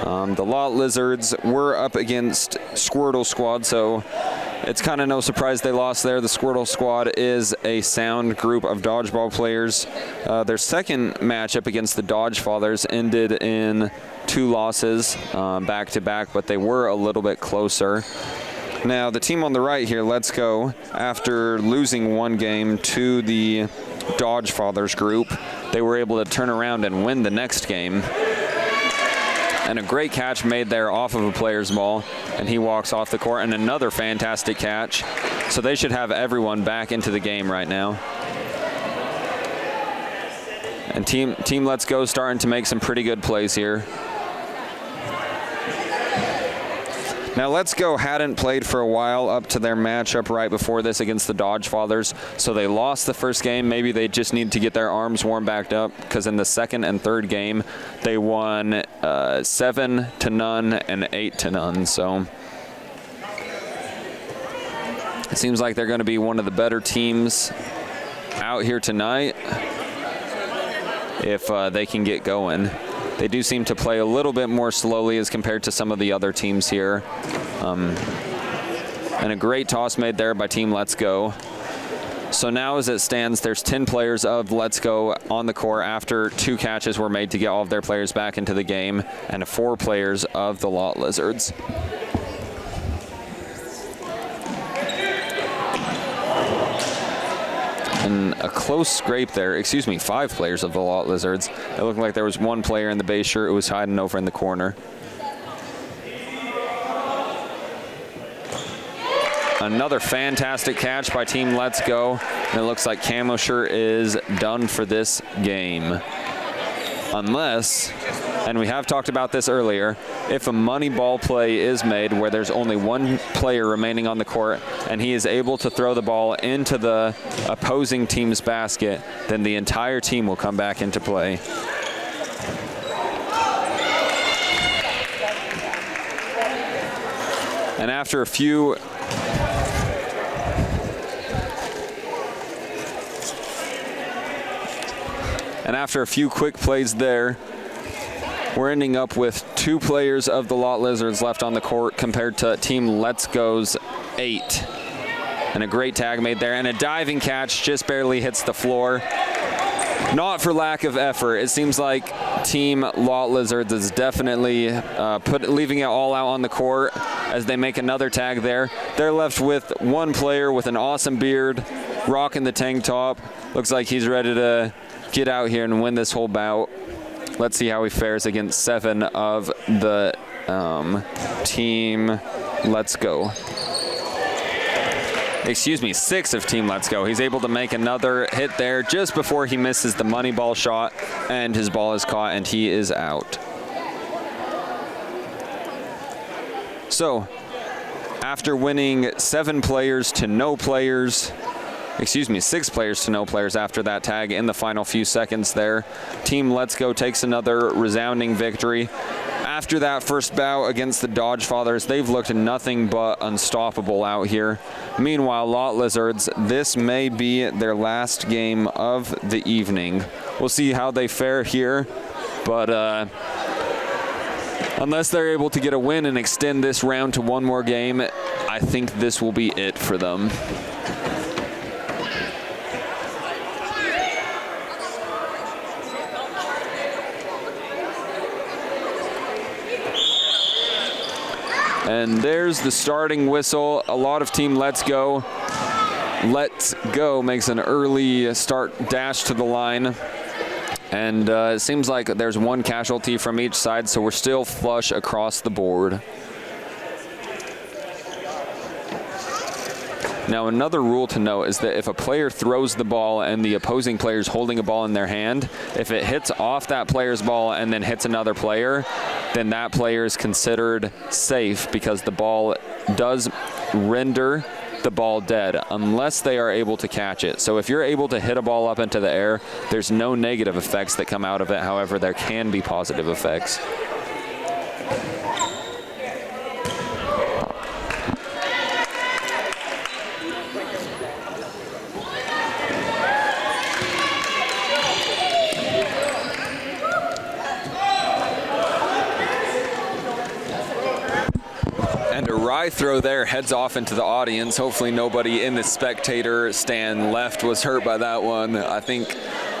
The Lot Lizards were up against Squirtle Squad, so it's kind of no surprise they lost there. The Squirtle Squad is a sound group of dodgeball players. Their second matchup against the Dodgefathers ended in 2 losses back-to-back, but they were a little bit closer. Now, the team on the right here, Let's Go, after losing 1 game to the Dodgefathers group, they were able to turn around and win the next game. And a great catch made there off of a player's ball, and he walks off the court, and another fantastic catch. So they should have everyone back into the game right now. And Team Let's Go starting to make some pretty good plays here. Now, Let's Go hadn't played for a while up to their matchup right before this against the Dodgefathers, so they lost the first game. Maybe they just need to get their arms warm back up, because in the second and third game, they won 7-0 and 8-0. So it seems like they're going to be one of the better teams out here tonight if they can get going. They do seem to play a little bit more slowly as compared to some of the other teams here. And a great toss made there by Team Let's Go. So now as it stands, there's 10 players of Let's Go on the court after 2 catches were made to get all of their players back into the game, and 4 players of the Lot Lizards. And a close scrape there, 5 players of the Lot Lizards. It looked like there was 1 player in the base shirt who was hiding over in the corner. Another fantastic catch by Team Let's Go. And it looks like Camo Shirt is done for this game. Unless, and we have talked about this earlier, if a money ball play is made where there's only 1 player remaining on the court and he is able to throw the ball into the opposing team's basket, then the entire team will come back into play. And after a few quick plays there, we're ending up with 2 players of the Lot Lizards left on the court compared to Team Let's Go's 8. And a great tag made there, and a diving catch just barely hits the floor. Not for lack of effort. It seems like Team Lot Lizards is definitely leaving it all out on the court as they make another tag there. They're left with 1 player with an awesome beard, rocking the tank top. Looks like he's ready to get out here and win this whole bout. Let's see how he fares against 7 of the Team Let's Go. 6 of Team Let's Go. He's able to make another hit there just before he misses the money ball shot, and his ball is caught and he is out. So, after winning 7 players to no players, 6 players to no players after that tag in the final few seconds there, Team Let's Go takes another resounding victory. After that first bout against the Dodge Fathers, they've looked nothing but unstoppable out here. Meanwhile, Lot Lizards, this may be their last game of the evening. We'll see how they fare here, but unless they're able to get a win and extend this round to 1 more game, I think this will be it for them. And there's the starting whistle. A lot of Team Let's Go. Let's Go makes an early start dash to the line. And it seems like there's 1 casualty from each side, so we're still flush across the board. Now, another rule to note is that if a player throws the ball and the opposing player is holding a ball in their hand, if it hits off that player's ball and then hits another player, then that player is considered safe because the ball does render the ball dead unless they are able to catch it. So if you're able to hit a ball up into the air, there's no negative effects that come out of it. However, there can be positive effects. And a rye throw there heads off into the audience. Hopefully nobody in the spectator stand left was hurt by that one. I think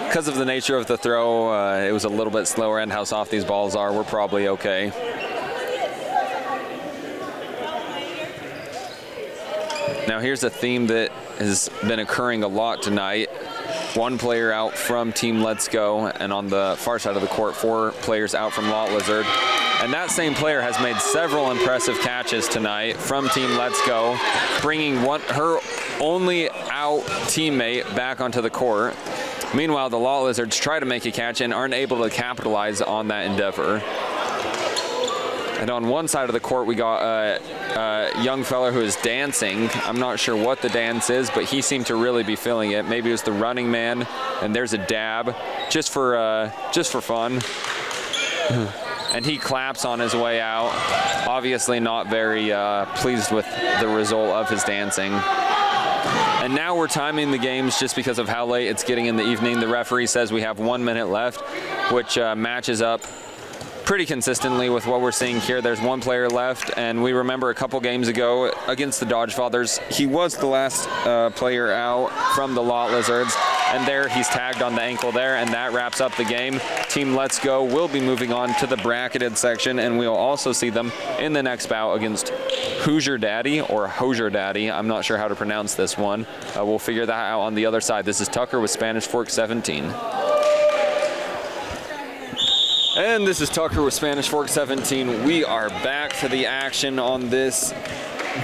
because of the nature of the throw, it was a little bit slower, and how soft these balls are, we're probably okay. Now here's a theme that has been occurring a lot tonight. 1 player out from Team Let's Go, and on the far side of the court, 4 players out from Lot Lizard. And that same player has made several impressive catches tonight from Team Let's Go, bringing her only out teammate back onto the court. Meanwhile, the Lot Lizards try to make a catch and aren't able to capitalize on that endeavor. And on one side of the court, we got a young fella who is dancing. I'm not sure what the dance is, but he seemed to really be feeling it. Maybe it was the Running Man, and there's a dab, just for fun. And he claps on his way out. Obviously not very pleased with the result of his dancing. And now we're timing the games just because of how late it's getting in the evening. The referee says we have 1 minute left, which matches up pretty consistently with what we're seeing here. There's one player left, and we remember a couple games ago against the Dodge Fathers, he was the last player out from the Lot Lizards, and there he's tagged on the ankle there, and that wraps up the game. Team Let's Go will be moving on to the bracketed section, and we'll also see them in the next bout against Hoosier Daddy, or Hosier Daddy. I'm not sure how to pronounce this one. We'll figure that out on the other side. This is Tucker with Spanish Fork 17. And this is Tucker with Spanish Fork 17. We are back to the action on this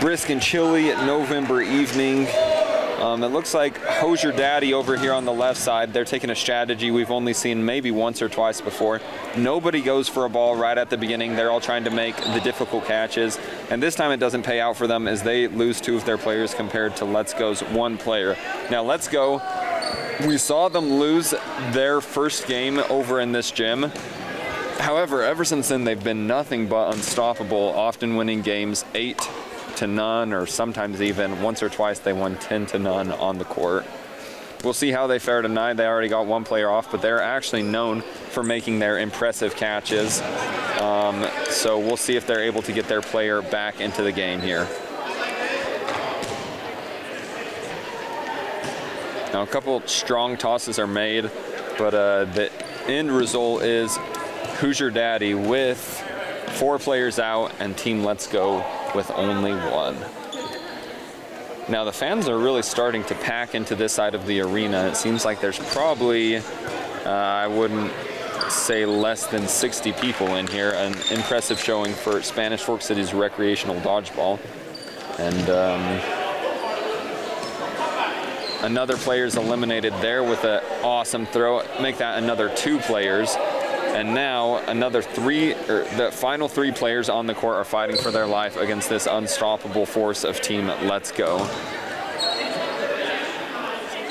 brisk and chilly November evening. It looks like Hosier Daddy over here on the left side, they're taking a strategy we've only seen maybe once or twice before. Nobody goes for a ball right at the beginning. They're all trying to make the difficult catches. And this time it doesn't pay out for them as they lose 2 of their players compared to Let's Go's 1 player. Now Let's Go, we saw them lose their first game over in this gym. However, ever since then, they've been nothing but unstoppable, often winning games 8-0, or sometimes even once or twice they won 10-0 on the court. We'll see how they fare tonight. They already got 1 player off, but they're actually known for making their impressive catches. So we'll see if they're able to get their player back into the game here. Now, a couple strong tosses are made, but the end result is Hoosier Daddy with 4 players out and Team Let's Go with only 1. Now the fans are really starting to pack into this side of the arena. It seems like there's probably, I wouldn't say less than 60 people in here. An impressive showing for Spanish Fork City's recreational dodgeball. And another player's eliminated there with an awesome throw. Make that another 2 players. And now another 3, or the final 3 players on the court are fighting for their life against this unstoppable force of Team Let's Go.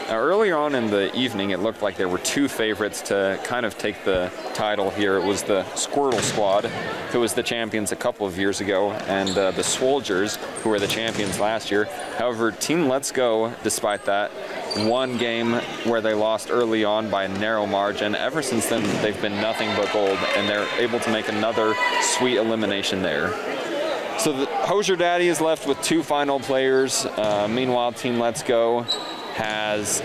Now, earlier on in the evening, it looked like there were 2 favorites to kind of take the title here. It was the Squirtle Squad, who was the champions a couple of years ago, and the Swolgers, who were the champions last year. However, Team Let's Go, despite that, 1 game where they lost early on by a narrow margin. Ever since then, they've been nothing but gold, and they're able to make another sweet elimination there. So the Hosier Daddy is left with 2 final players. Meanwhile, Team Let's Go has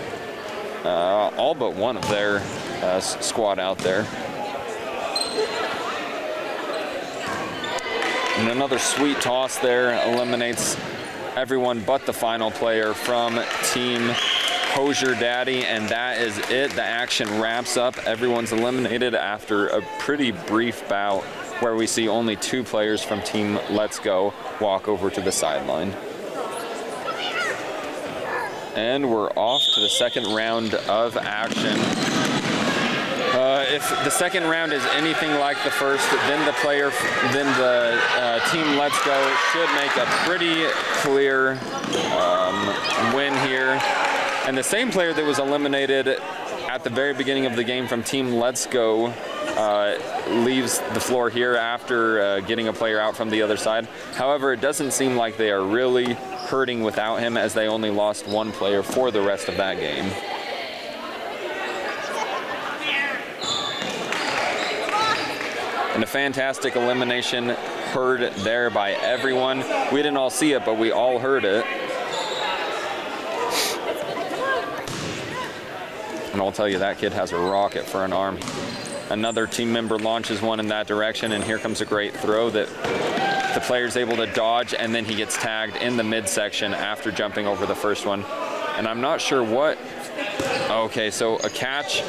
all but 1 of their squad out there. And another sweet toss there eliminates everyone but the final player from Team Hosier Daddy, and that is it. The action wraps up. Everyone's eliminated after a pretty brief bout where we see only 2 players from Team Let's Go walk over to the sideline. And we're off to the second round of action. If the second round is anything like the first, then the Team Let's Go should make a pretty clear win here. And the same player that was eliminated at the very beginning of the game from Team Let's Go leaves the floor here after getting a player out from the other side. However, it doesn't seem like they are really hurting without him, as they only lost 1 player for the rest of that game. And a fantastic elimination heard there by everyone. We didn't all see it, but we all heard it. And I'll tell you, that kid has a rocket for an arm. Another team member launches one in that direction, and here comes a great throw that the player's able to dodge, and then he gets tagged in the midsection after jumping over the first one. And I'm not sure what... Okay, so a catch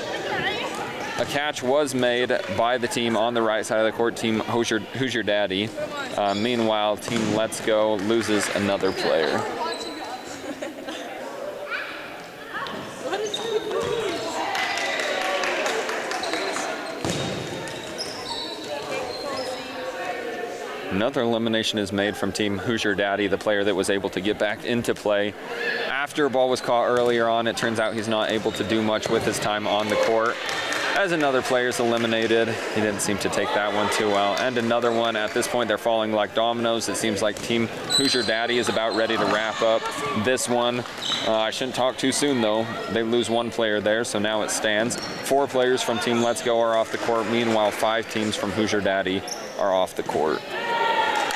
was made by the team on the right side of the court, Team Hoosier Daddy. Meanwhile, Team Let's Go loses another player. Another elimination is made from Team Hoosier Daddy, the player that was able to get back into play after a ball was caught earlier on. It turns out he's not able to do much with his time on the court. as another player is eliminated. He didn't seem to take that one too well. And another one. At this point, they're falling like dominoes. It seems like Team Hoosier Daddy is about ready to wrap up this one. I shouldn't talk too soon, though. They lose one player there, so now it stands. 4 players from Team Let's Go are off the court. Meanwhile, 5 teams from Hoosier Daddy are off the court.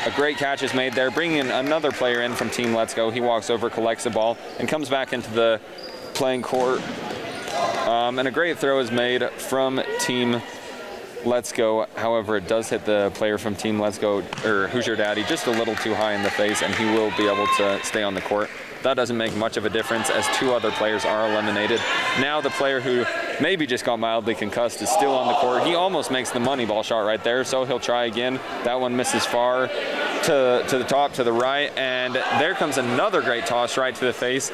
A great catch is made there, bringing another player in from Team Let's Go. He walks over, collects the ball, and comes back into the playing court. And a great throw is made from Team Let's Go. However, it does hit the player from Team Let's Go, or Hoosier Daddy, just a little too high in the face, and he will be able to stay on the court. That doesn't make much of a difference as 2 other players are eliminated. Now the player who maybe just got mildly concussed is still on the court. He almost makes the money ball shot right there, so he'll try again. That one misses far to the top, to the right, and there comes another great toss right to the face.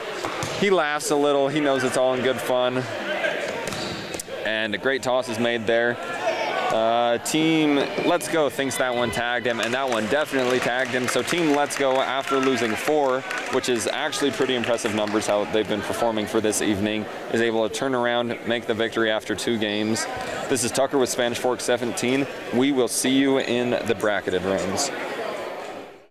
He laughs a little. He knows it's all in good fun. And a great toss is made there. Team Let's Go thinks that one tagged him, and that one definitely tagged him. So Team Let's Go, after losing 4, which is actually pretty impressive numbers how they've been performing for this evening, is able to turn around, make the victory after 2 games. This is Tucker with Spanish Fork 17. We will see you in the bracketed rounds.